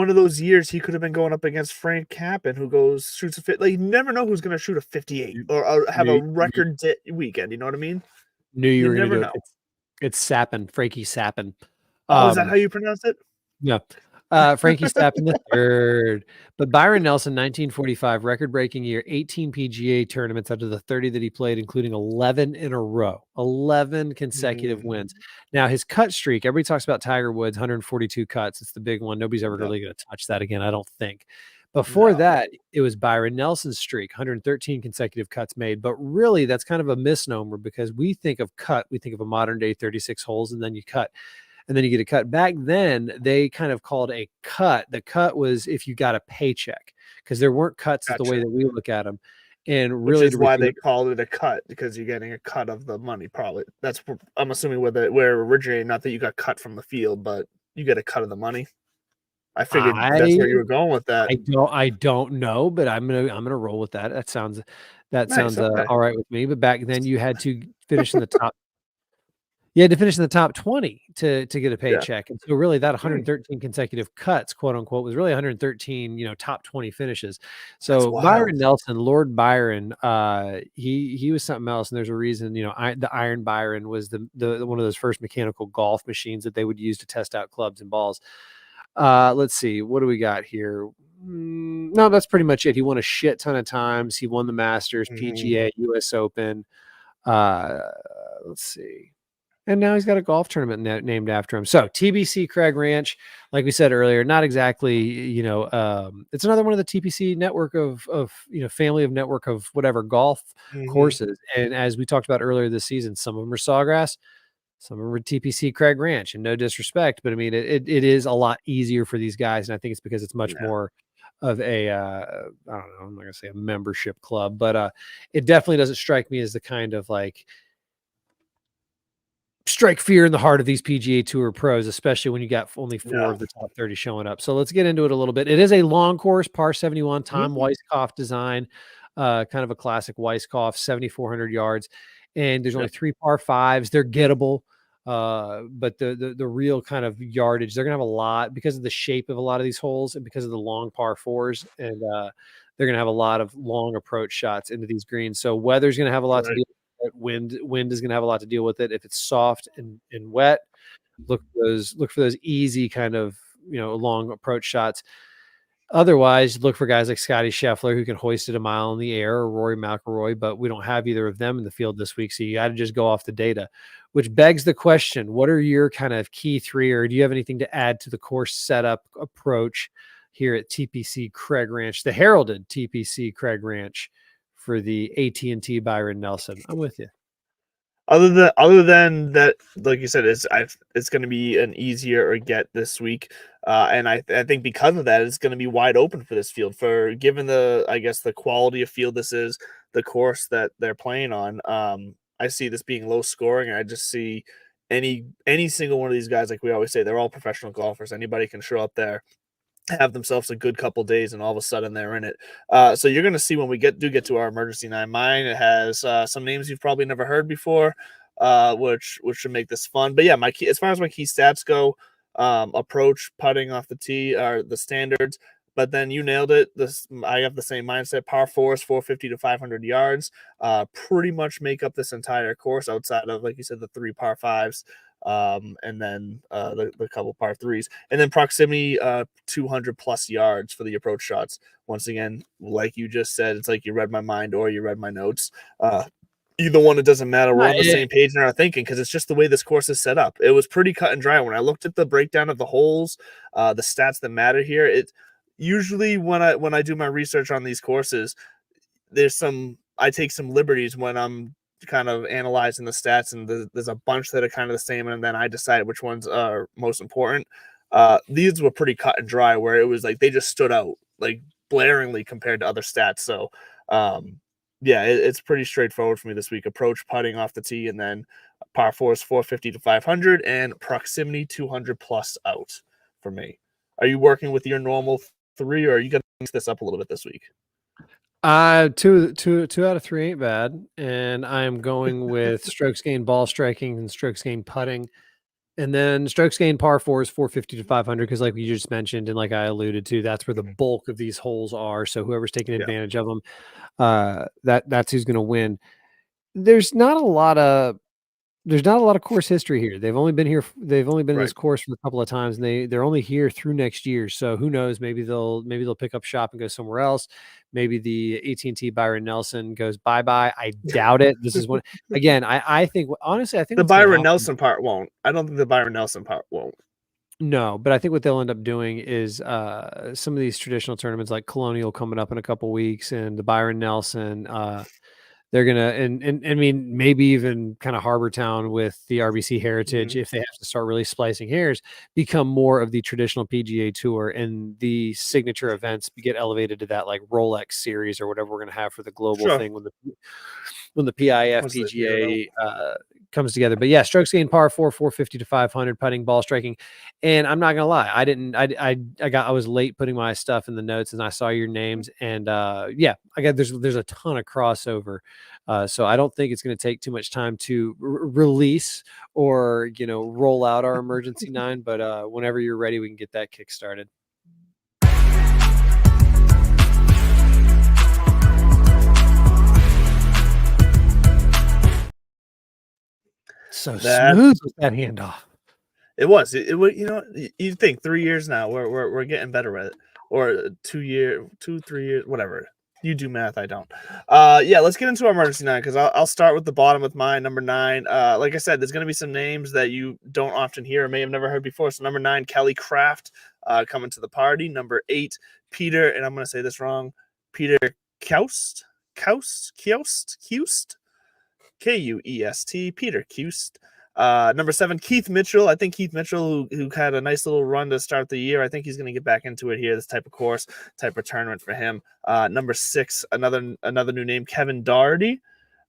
of those years, he could have been going up against Frank Cappan, who shoots a fit. Like, you never know who's going to shoot a 58 or have a record weekend. You know what I mean? Knew you were going to do it. It's Sappin, Frankie Sappin. Oh, is that how you pronounce it? Yeah. Frankie Sappin the third. But Byron Nelson, 1945, record-breaking year, 18 PGA tournaments out of the 30 that he played, including 11 in a row, 11 consecutive wins. Now, his cut streak, everybody talks about Tiger Woods, 142 cuts. It's the big one. Nobody's ever really going to touch that again, I don't think. Before that, it was Byron Nelson's streak, 113 consecutive cuts made. But really, that's kind of a misnomer because we think of cut, we think of a modern-day 36 holes, and then you cut. And then you get a cut. Back then, they kind of called a cut. The cut was if you got a paycheck, because there weren't cuts the way that we look at them. And really, which is why they called it a cut, because you're getting a cut of the money. Probably that's, I'm assuming, where it originated. Not that you got cut from the field, but you get a cut of the money. I figured that's where you were going with that. I don't know, but I'm gonna roll with that. That sounds nice, all right with me. But back then, you had to finish in the top. You had to finish in the top 20 to get a Yeah. paycheck. And so really that 113 consecutive cuts, quote unquote, was really 113, top 20 finishes. So Byron wild. Nelson, Lord Byron, he was something else. And there's a reason, the Iron Byron was the one of those first mechanical golf machines that they would use to test out clubs and balls. Let's see, what do we got here? No, that's pretty much it. He won a shit ton of times. He won the Masters, PGA, US Open. Let's see. And now he's got a golf tournament named after him. So TBC Craig Ranch, like we said earlier, not exactly, it's another one of the TPC network of family of network of whatever golf courses. And as we talked about earlier this season, some of them are Sawgrass, some of them are TPC Craig Ranch, and no disrespect, but I mean, it is a lot easier for these guys. And I think it's because it's much more of a, I don't know, I'm not going to say a membership club, but it definitely doesn't strike me as the kind of like, strike fear in the heart of these PGA Tour pros, especially when you got only 4 of the top 30 showing up. So let's get into it a little bit. It is a long course, par 71, Tom Weiskopf design, kind of a classic Weiskopf, 7,400 yards. And there's only 3 par 5s. They're gettable. But the real kind of yardage, they're going to have a lot because of the shape of a lot of these holes and because of the long par 4s. And they're going to have a lot of long approach shots into these greens. So weather's going to have a lot to do. Wind is going to have a lot to deal with it. If it's soft and wet, look for those easy kind of long approach shots. Otherwise, look for guys like Scotty Scheffler who can hoist it a mile in the air, or Rory McIlroy, but we don't have either of them in the field this week, so you got to just go off the data. Which begs the question: what are your kind of key 3, or do you have anything to add to the course setup approach here at TPC Craig Ranch, the heralded TPC Craig Ranch, for the AT&T Byron Nelson? I'm with you. Other than that, like you said, it's going to be an easier get this week, and I think because of that, it's going to be wide open for this field. For given the quality of field this is, the course that they're playing on, I see this being low scoring. I just see any single one of these guys, like we always say, they're all professional golfers. Anybody can show up there, have themselves a good couple days, and all of a sudden they're in it. So you're going to see when we get to our emergency 9. Mine, it has some names you've probably never heard before, which should make this fun. But yeah, as far as my key stats go, approach, putting off the tee are the standards. But then you nailed it. I have the same mindset. Par 4s, 450 to 500 yards, pretty much make up this entire course outside of, like you said, the 3 par 5s. And then the couple par 3s, and then proximity 200 plus yards for the approach shots. Once again, like you just said, it's like you read my mind or you read my notes. Either one, it doesn't matter. We're on the same page in our thinking, because it's just the way this course is set up. It was pretty cut and dry when I looked at the breakdown of the holes, the stats that matter here. It usually when I do my research on these courses, I take some liberties when I'm kind of analyzing the stats, and there's a bunch that are kind of the same, and then I decide which ones are most important. These were pretty cut and dry, where it was like they just stood out like blaringly compared to other stats. So it's pretty straightforward for me this week. Approach, putting off the tee, and then par 4s 450 to 500, and proximity 200 plus out for me. Are you working with your normal 3, or are you going to mix this up a little bit this week? 2 out of 3 ain't bad, and I'm going with strokes gained ball striking and strokes gained putting, and then strokes gained par 4s 450 to 500, because like you just mentioned and like I alluded to, that's where the bulk of these holes are. So whoever's taking advantage of them, that's who's going to win. There's not a lot of course history here. They've only been in this course for a couple of times, and they're only here through next year. So who knows? Maybe they'll pick up shop and go somewhere else. Maybe the AT&T Byron Nelson goes bye-bye. I doubt it. This is one again. I think honestly, I think the Byron Nelson part won't. I don't think the Byron Nelson part won't. No, but I think what they'll end up doing is some of these traditional tournaments like Colonial coming up in a couple weeks, and the Byron Nelson. They're gonna and I mean maybe even kind of Harbor Town with the RBC Heritage, if they have to start really splicing hairs, become more of the traditional PGA Tour, and the signature events get elevated to that like Rolex series or whatever we're gonna have for the global thing when the PIF PGA comes together. But yeah, strokes gained par 4, 450 to 500, putting, ball striking. And I'm not gonna lie, I was late putting my stuff in the notes, and I saw your names, and there's a ton of crossover. So I don't think it's going to take too much time to release or roll out our emergency 9. But whenever you're ready, we can get that kick started. So smooth with that handoff. It was. It was. You think 3 years now. We're getting better at it, or 2 years, 3 years, whatever. You do math, I don't. Let's get into our emergency 9 because I'll start with the bottom with mine, number 9. Like I said, there's going to be some names that you don't often hear or may have never heard before. So number 9, Kelly Kraft, coming to the party. Number 8, Peter, and I'm going to say this wrong, Peter Kuest, K-U-E-S-T, Peter Kuest. Number 7, Keith Mitchell. I think Keith Mitchell, who had a nice little run to start the year, I think he's going to get back into it here. This type of course, type of tournament for him. Number 6, another new name, Kevin Doherty.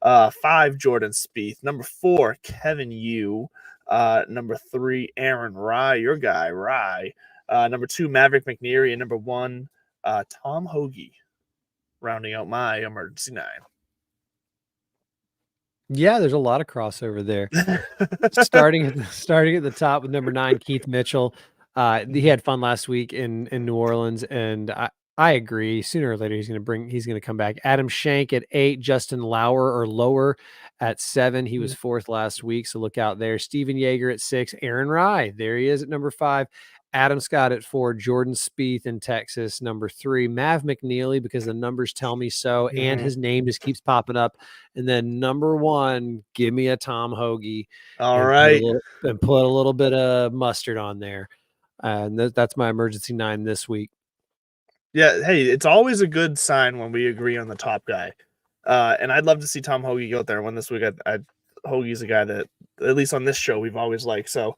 5, Jordan Spieth. Number 4, Kevin Yu. Number 3, Aaron Rye, your guy, Rye. Number 2, Maverick McNeary. And number 1, Tom Hoagie, rounding out my emergency 9. Yeah, there's a lot of crossover there. starting at the top with number 9, Keith Mitchell. He had fun last week in New Orleans, and I agree. Sooner or later, he's going to come back. Adam Shank at 8, Justin Lauer or lower at 7. He was 4th last week, so look out there. Steven Yeager at 6, Aaron Rye, there he is at number 5. Adam Scott at 4, Jordan Spieth in Texas, number 3, Mav McNeely, because the numbers tell me so, and his name just keeps popping up. And then number 1, give me a Tom Hoagie. All right. And put a little bit of mustard on there. And that's my emergency 9 this week. Yeah, hey, it's always a good sign when we agree on the top guy. And I'd love to see Tom Hoagie go out there and win this week. Hoagie's a guy that, at least on this show, we've always liked. So,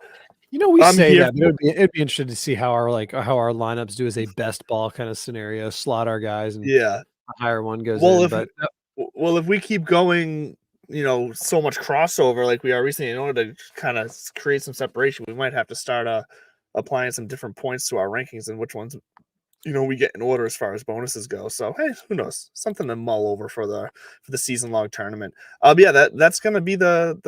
we say that, but it'd be interesting to see how our lineups do as a best ball kind of scenario. Slot our guys, and a higher one goes in. If we keep going, so much crossover like we are recently, in order to kind of create some separation, we might have to start applying some different points to our rankings and which ones we get in order as far as bonuses go. So hey, who knows? Something to mull over for the season long tournament. That's gonna be the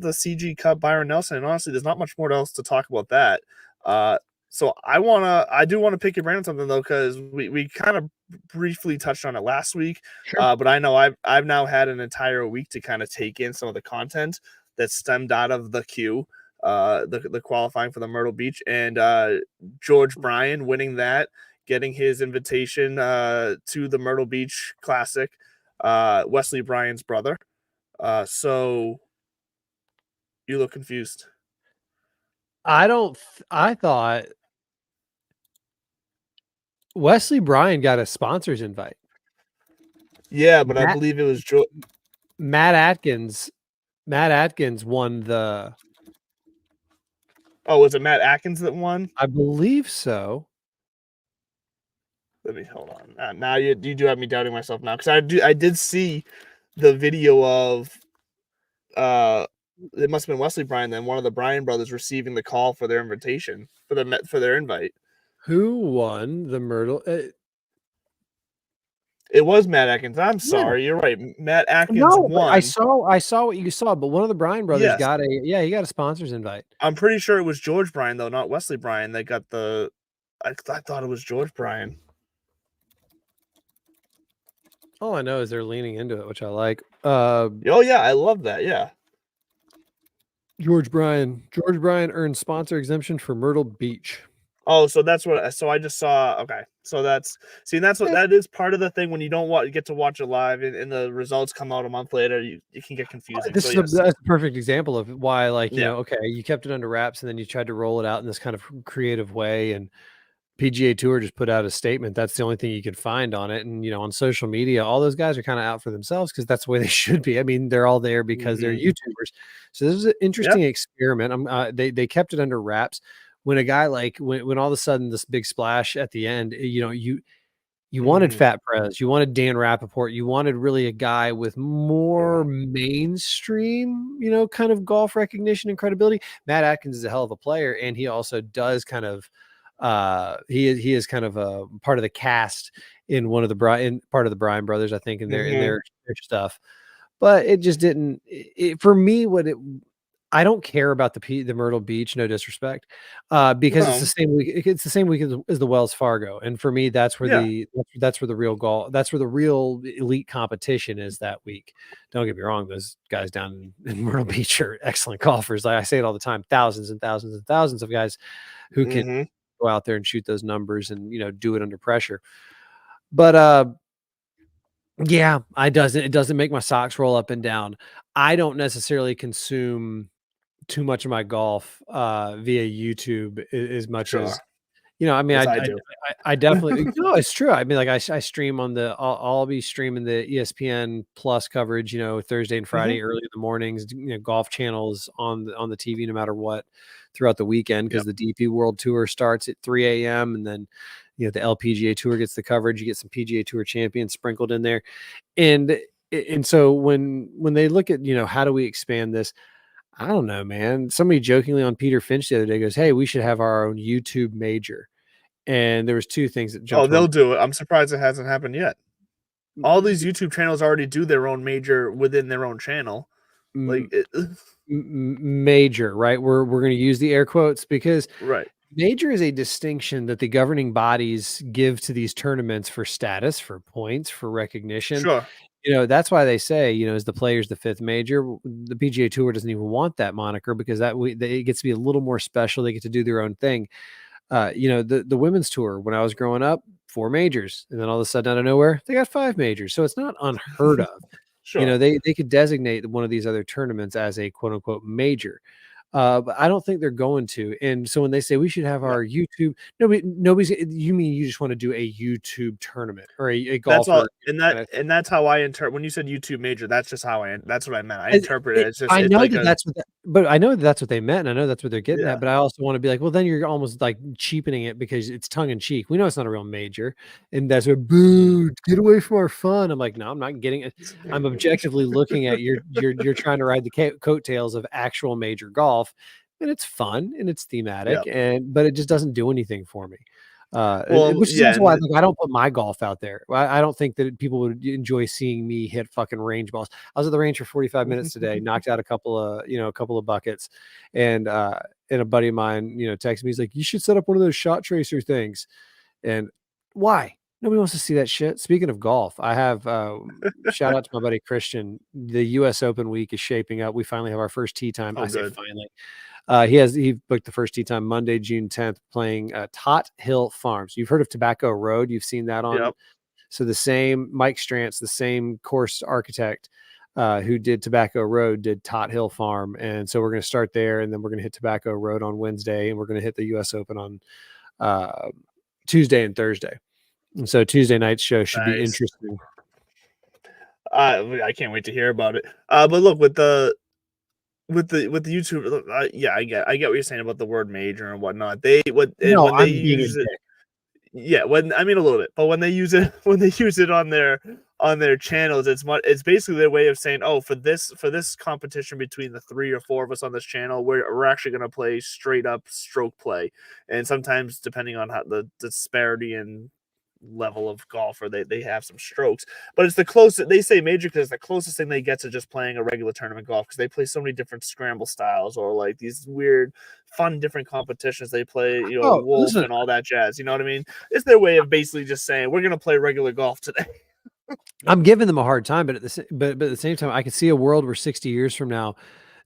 CJ Cup Byron Nelson. And honestly, there's not much more else to talk about that. So I do want to pick your brain on something though, because we kind of briefly touched on it last week. Sure. But I know I've now had an entire week to kind of take in some of the content that stemmed out of the queue. The qualifying for the Myrtle Beach, and George Bryan winning that, getting his invitation to the Myrtle Beach Classic, Wesley Bryan's brother. So you look confused. I thought Wesley Bryan got a sponsor's invite. Yeah, but I believe it was Matt Atkins. Matt Atkins won the. Oh, was it Matt Atkins that won? I believe so. Let me hold on. Now you do have me doubting myself now, because I did see the video of it must have been Wesley Bryan, then one of the Bryan brothers receiving the call for their invitation for their invite. Who won the Myrtle? It was Matt Atkins. I'm sorry, you're right. Matt Atkins won. I saw what you saw, but one of the Bryan brothers got he got a sponsor's invite. I'm pretty sure it was George Bryan though, not Wesley Bryan. That got the. I thought it was George Bryan. All I know is they're leaning into it, which I like. Oh yeah, I love that. Yeah. George Bryan earned sponsor exemption for Myrtle Beach. Oh, so that's what. So I just saw. Okay, so that is part of the thing when you don't get to watch it live and the results come out a month later. You can get confusing. That's a perfect example of why, you kept it under wraps and then you tried to roll it out in this kind of creative way. And PGA Tour just put out a statement. That's the only thing you could find on it. And on social media, all those guys are kind of out for themselves because that's the way they should be. I mean, they're all there because they're YouTubers. So this is an interesting experiment. They kept it under wraps. When a guy when all of a sudden this big splash at the end, You wanted Fat Prez, you wanted Dan Rappaport, you wanted really a guy with more mainstream, kind of golf recognition and credibility. Matt Atkins is a hell of a player, and he also does kind of he is kind of a part of the cast in one of the part of the Bryan brothers, I think, in their stuff. But it just didn't for me I don't care about the Myrtle Beach, no disrespect, because it's the same week. It's the same week as the Wells Fargo, and for me, that's where that's where the real that's where the real elite competition is that week. Don't get me wrong; those guys down in Myrtle Beach are excellent golfers. Like I say it all the time, thousands and thousands and thousands of guys who can go out there and shoot those numbers and do it under pressure. But yeah, it doesn't make my socks roll up and down. I don't necessarily consume too much of my golf via YouTube as much as I mean, I definitely no, it's true. I mean, like I stream on I'll be streaming the ESPN Plus coverage, Thursday and Friday early in the mornings, golf channels on the TV no matter what throughout the weekend, because the DP World Tour starts at 3 a.m. and then the LPGA Tour gets the coverage. You get some PGA Tour champions sprinkled in there, and so when they look at how do we expand this. I don't know, man. Somebody jokingly on Peter Finch the other day goes, "Hey, we should have our own YouTube major." And there was two things that jumped. Oh, they'll do it. I'm surprised it hasn't happened yet. All these YouTube channels already do their own major within their own channel. Major, right? We're going to use the air quotes because major is a distinction that the governing bodies give to these tournaments for status, for points, for recognition. Sure. That's why they say, is the players the fifth major. The PGA Tour doesn't even want that moniker because it gets to be a little more special. They get to do their own thing. The women's tour, when I was growing up, 4 majors, and then all of a sudden out of nowhere, they got 5 majors. So it's not unheard of. Sure. They could designate one of these other tournaments as a quote unquote major. But I don't think they're going to. And so when they say we should have our YouTube, nobody's. You mean you just want to do a YouTube tournament or a golf? That's all, and that's how I interpret. When you said YouTube major, that's just how that's what I meant. I interpret it as just. I know but I know that's what they meant, and I know that's what they're getting at. But I also want to be like, well, then you're almost like cheapening it because it's tongue in cheek. We know it's not a real major, and that's what boo. Get away from our fun. I'm like, no, I'm not getting it. I'm objectively looking at you're trying to ride the coattails of actual major golf. And it's fun and it's thematic, but it just doesn't do anything for me. Which is why I don't put my golf out there. I don't think that people would enjoy seeing me hit fucking range balls. I was at the range for 45 minutes today, knocked out a couple of buckets, and a buddy of mine, texted me. He's like, "You should set up one of those shot tracer things." And why? Nobody wants to see that shit. Speaking of golf, I have shout out to my buddy Christian. The U.S. Open week is shaping up. We finally have our first tee time. I say finally. He booked the first tee time Monday, June 10th, playing Tot Hill Farms. You've heard of Tobacco Road. You've seen that on. So the same Mike Strantz, the same course architect who did Tobacco Road, did Tot Hill Farm. And so we're going to start there, and then we're going to hit Tobacco Road on Wednesday, and we're going to hit the U.S. Open on Tuesday and Thursday. And so Tuesday night's show should be interesting. I can't wait to hear about it. But look, with the YouTube, I get what you're saying about the word major and whatnot. A little bit, but when they use it on their channels, it's basically their way of saying, oh, for this competition between the 3 or 4 of us on this channel, we're actually going to play straight up stroke play, and sometimes depending on how the disparity in level of golfer, they have some strokes, but it's the closest. They say major because it's the closest thing they get to just playing a regular tournament golf, because they play so many different scramble styles or like these weird fun different competitions they play, wolf and all that jazz, you know what I mean? It's their way of basically just saying we're gonna play regular golf today. I'm giving them a hard time, but at the same time, I can see a world where 60 years from now,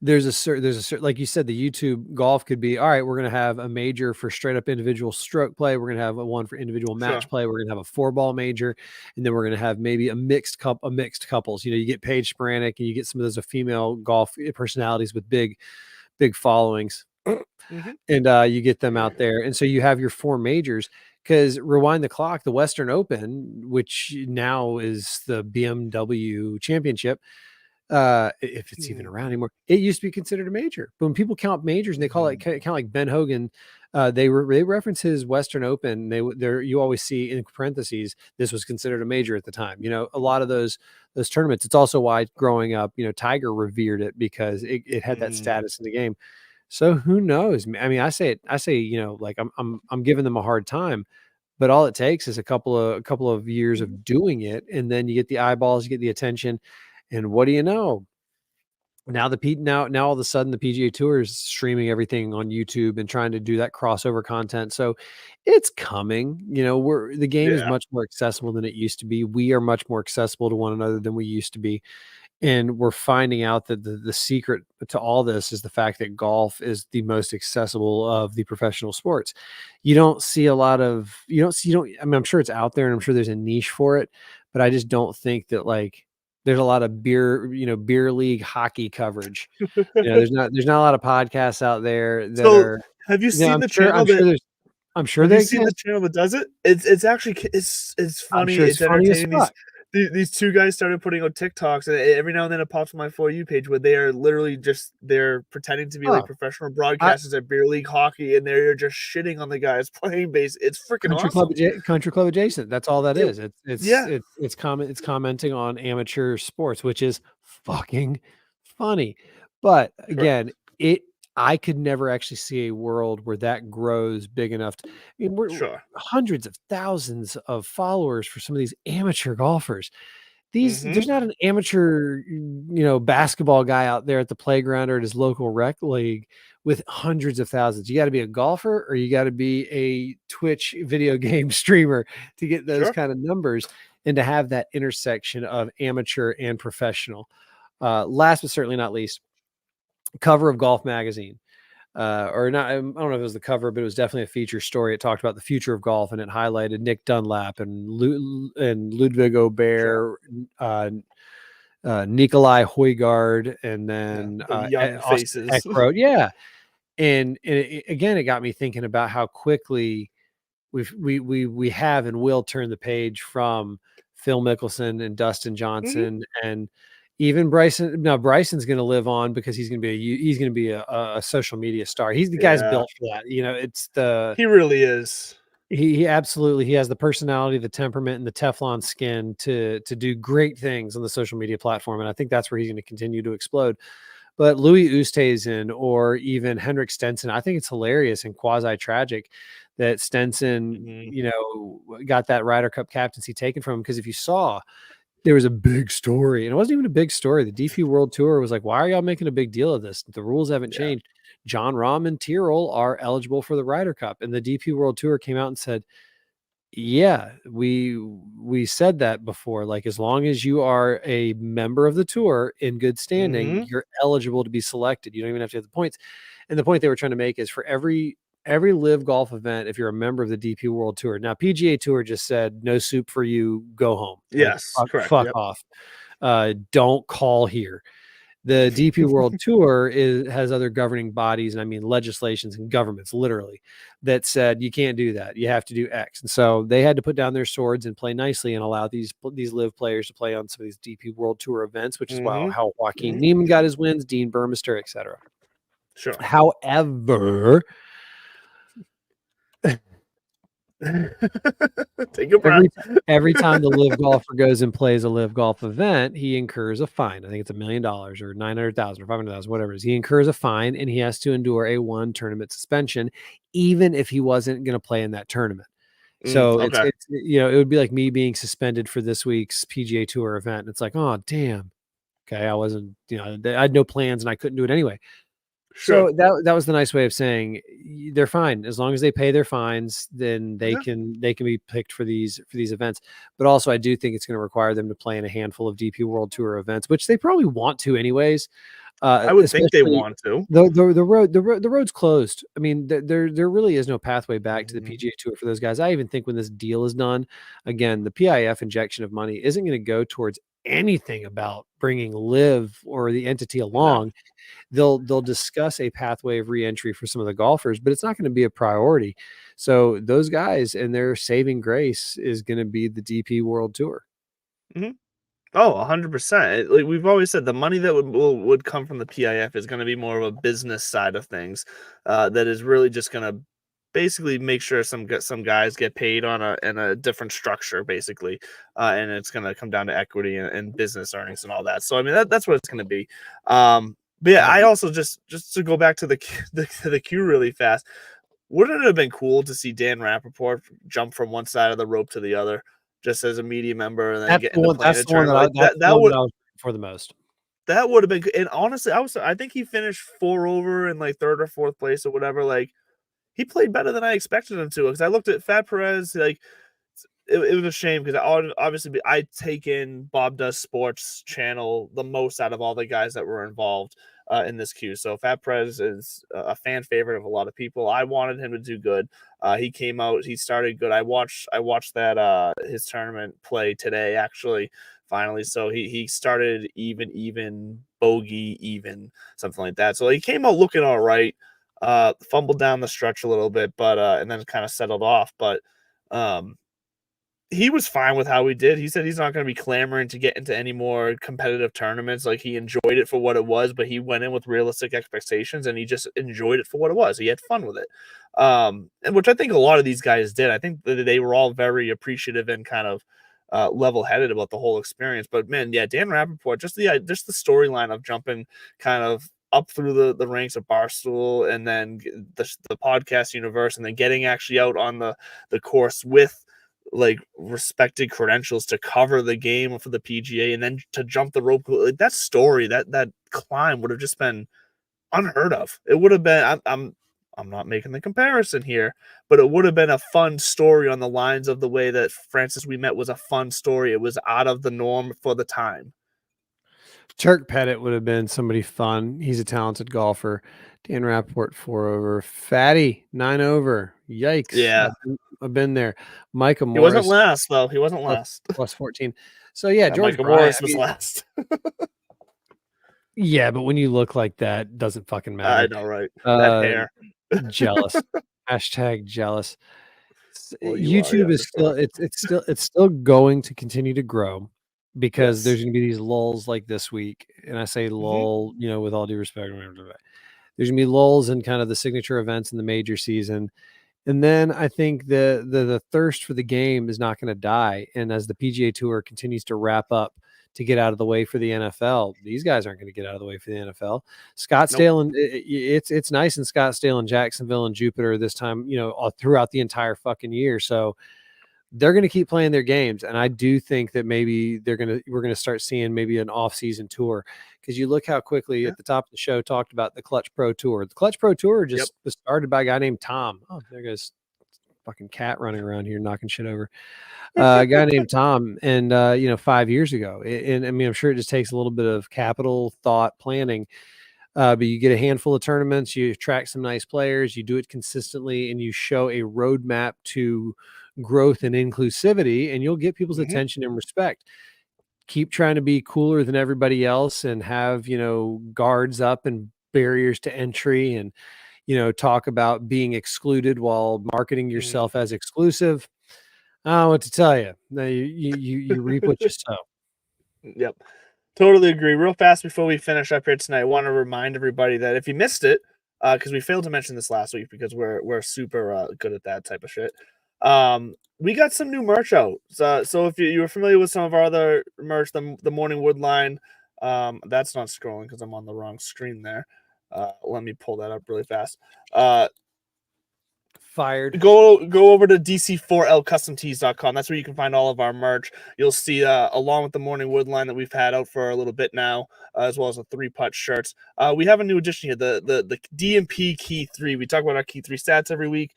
there's a certain, like you said, the YouTube golf could be, all right, we're going to have a major for straight up individual stroke play. We're going to have one for individual match play. We're going to have a 4-ball major. And then we're going to have maybe a mixed couples. You get Paige Sporanic, and you get some of those female golf personalities with big followings. And you get them out there. And so you have your 4 majors, because rewind the clock, the Western Open, which now is the BMW Championship, if it's even around anymore. It used to be considered a major. But when people count majors and they call it kind of like Ben Hogan, they reference his Western Open. You always see in parentheses this was considered a major at the time. You know, a lot of those tournaments. It's also why growing up, you know, Tiger revered it because it had that status in the game. So who knows? I mean, I say, you know, like I'm giving them a hard time, but all it takes is a couple of years of doing it, and then you get the eyeballs, you get the attention, and what do you know? Now now all of a sudden the PGA Tour is streaming everything on YouTube and trying to do that crossover content. So it's coming. You know, the game is much more accessible than it used to be. We are much more accessible to one another than we used to be. And we're finding out that the secret to all this is the fact that golf is the most accessible of the professional sports. You don't see a lot of, I mean, I'm sure it's out there and I'm sure there's a niche for it, but I just don't think that like there's a lot of beer league hockey coverage. You know, there's not a lot of podcasts out there that are. Have you seen I'm the sure, channel? I'm sure have they you seen the channel that does it? It's actually it's funny. Sure it's funny entertaining. These two guys started putting out TikToks, and every now and then it pops on my For You page where they are literally they're pretending to be like professional broadcasters at beer league hockey, and they're just shitting on the guys playing base. It's freaking awesome. Country club adjacent. That's all that is. It's commenting on amateur sports, which is fucking funny. But again, I could never actually see a world where that grows big enough. I mean, we're hundreds of thousands of followers for some of these amateur golfers. There's not an amateur, basketball guy out there at the playground or at his local rec league with hundreds of thousands. You got to be a golfer or you got to be a Twitch video game streamer to get those kind of numbers and to have that intersection of amateur and professional. Last but certainly not least, cover of Golf Magazine, or not. I don't know if it was the cover, but it was definitely a feature story. It talked about the future of golf, and it highlighted Nick Dunlap and Ludwig Aubert, Nikolai Højgaard, and then young faces. Ekroat. Yeah, and again, it got me thinking about how quickly we have and will turn the page from Phil Mickelson and Dustin Johnson and even Bryson. Now Bryson's going to live on because he's going to be a social media star. He's the guy's built for that. You know, he really is. He absolutely, he has the personality, the temperament, and the Teflon skin to do great things on the social media platform. And I think that's where he's going to continue to explode. But Louis Oosthuizen or even Henrik Stenson, I think it's hilarious and quasi tragic that Stenson, got that Ryder Cup captaincy taken from him. Because if you saw, there was a big story, and it wasn't even a big story. The DP World Tour was like, why are y'all making a big deal of this? The rules haven't changed. John Rahm and Tyrrell are eligible for the Ryder Cup. And the DP World Tour came out and said, yeah, we said that before. Like, as long as you are a member of the tour in good standing, you're eligible to be selected. You don't even have to have the points. And the point they were trying to make is for every live golf event, if you're a member of the DP World Tour. Now, PGA Tour just said, no soup for you, go home. Yes, correct. Fuck off. Don't call here. The DP World Tour has other governing bodies, and I mean legislations and governments, literally, that said you can't do that. You have to do X. And so they had to put down their swords and play nicely and allow these live players to play on some of these DP World Tour events, which is how Joaquin Niemann got his wins, Dean Burmester, etc. Sure. However, take a breath. Every time the live golfer goes and plays a live golf event, he incurs a fine. I think it's $1 million or $900,000 or $500,000, whatever it is. He incurs a fine and he has to endure a 1 tournament suspension, even if he wasn't going to play in that tournament. So it's it would be like me being suspended for this week's PGA Tour event. It's like, oh damn, okay, I wasn't, I had no plans and I couldn't do it anyway. Sure. So that was the nice way of saying they're fine as long as they pay their fines. Then they can be picked for these events. But also, I do think it's going to require them to play in a handful of DP World Tour events, which they probably want to anyways. I would think they want to. The road's closed. I mean, there really is no pathway back to the PGA Tour for those guys. I even think when this deal is done, again, the PIF injection of money isn't going to go towards anything about bringing live or the entity along. They'll discuss a pathway of reentry for some of the golfers, but it's not going to be a priority. So those guys and their saving grace is going to be the DP World Tour. Oh, 100%. Like we've always said, the money that would come from the PIF is going to be more of a business side of things. That is really just going to basically make sure some guys get paid on a different structure, basically, and it's going to come down to equity and business earnings and all that. So I mean that's what it's going to be. But yeah, I also just to go back to the queue really fast. Wouldn't it have been cool to see Dan Rappaport jump from one side of the rope to the other, just as a media member, and then get into playing a turn like that? That would I was for the most. That would have been. And honestly, I think he finished 4 over in like 3rd or 4th place or whatever. Like he played better than I expected him to. Because I looked at Fat Perez, like it was a shame because obviously I take in Bob Does Sports channel the most out of all the guys that were involved in this queue. So Fat Perez is a fan favorite of a lot of people. I wanted him to do good. He came out, he started good. I watched that his tournament play today actually. Finally, so he started even, bogey, even, something like that. So he came out looking all right. Fumbled down the stretch a little bit, but and then kind of settled off. But he was fine with how he did. He said he's not going to be clamoring to get into any more competitive tournaments. Like he enjoyed it for what it was, but he went in with realistic expectations and he just enjoyed it for what it was. He had fun with it. And which I think a lot of these guys did. I think that they were all very appreciative and kind of level-headed about the whole experience. But man, yeah, Dan Rappaport, just the storyline of jumping kind of up through the ranks of Barstool and then the podcast universe and then getting actually out on the course with like respected credentials to cover the game for the PGA and then to jump the rope. Like that story, that climb would have just been unheard of. It would have been, I'm not making the comparison here, but it would have been a fun story on the lines of the way that Francis We Met was a fun story. It was out of the norm for the time. Turk Pettit would have been somebody fun. He's a talented golfer. Dan Rappaport 4 over. Fatty 9 over. Yikes! Yeah, I've been there. Micah he Morris wasn't last though. He wasn't last. plus 14. So yeah, George Micah Bryant, Morris was last. yeah, but when you look like that, doesn't fucking matter. I know, right? That hair. Jealous. Hashtag jealous. Well, YouTube is still it's still going to continue to grow because Yes. there's going to be these lulls like this week, and I say lull, with all due respect, there's going to be lulls in kind of the signature events in the major season, and then I think the thirst for the game is not going to die, and as the PGA Tour continues to wrap up to get out of the way for the NFL, these guys aren't going to get out of the way for the NFL. Scottsdale and it's nice in Scottsdale and Jacksonville and Jupiter this time, throughout the entire fucking year. So they're going to keep playing their games. And I do think that maybe we're going to start seeing maybe an off-season tour, because you look how quickly at the top of the show talked about the Clutch Pro Tour. The Clutch Pro Tour just was started by a guy named Tom. Oh, there goes fucking cat running around here knocking shit over. A guy named Tom, and 5 years ago. And I mean, I'm sure it just takes a little bit of capital, thought, planning. But you get a handful of tournaments, you attract some nice players, you do it consistently, and you show a roadmap to growth and inclusivity, and you'll get people's attention and respect. Keep trying to be cooler than everybody else and have, guards up and barriers to entry, and, talk about being excluded while marketing yourself as exclusive. I don't know what to tell you. You reap what you sow. Yep. Totally agree. Real fast before we finish up here tonight, I want to remind everybody that if you missed it, because we failed to mention this last week because we're super good at that type of shit. We got some new merch out. So if you were familiar with some of our other merch, the Morning Wood line, that's not scrolling because I'm on the wrong screen there. Let me pull that up really fast. Fired. Go over to dc4lcustomtees.com. That's where you can find all of our merch. You'll see, along with the Morning Wood line that we've had out for a little bit now, as well as the 3-putt shirts. We have a new addition here, the DMP Key 3. We talk about our Key 3 stats every week.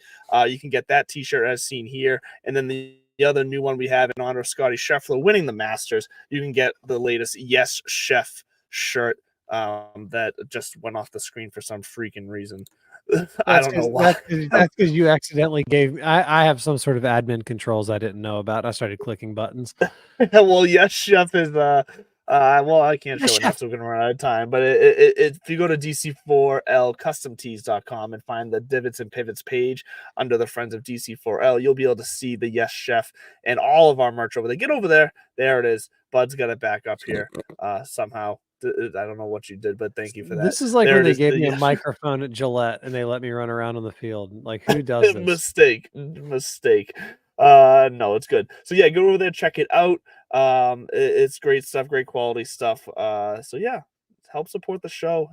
You can get that T-shirt as seen here. And then the other new one we have in honor of Scotty Scheffler winning the Masters, you can get the latest Yes Chef shirt that just went off the screen for some freaking reason. I don't know why. That's because you accidentally gave me. I have some sort of admin controls I didn't know about. I started clicking buttons. Well, Yes Chef is well, I can't show it now, so we're gonna run out of time. But if you go to dc4lcustomtees.com and find the Divots and Pivots page under the Friends of DC4L, you'll be able to see the Yes Chef and all of our merch over there. Get over there. There it is. Bud's got it back up here somehow. I don't know what you did, but thank you for that. This is like There when it they is. gave me a Yeah. microphone at Gillette and they let me run around on the field. Like, who does this? Mistake. No, it's good. So yeah, go over there, check it out. It's great stuff, great quality stuff. So yeah, help support the show.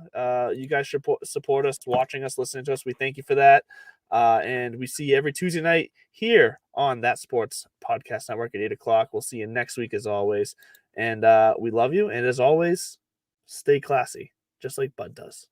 You guys should support us, watching us, listening to us. We thank you for that. And we see you every Tuesday night here on That Sports Podcast Network at 8:00. We'll see you next week as always. And we love you. And as always, stay classy, just like Bud does.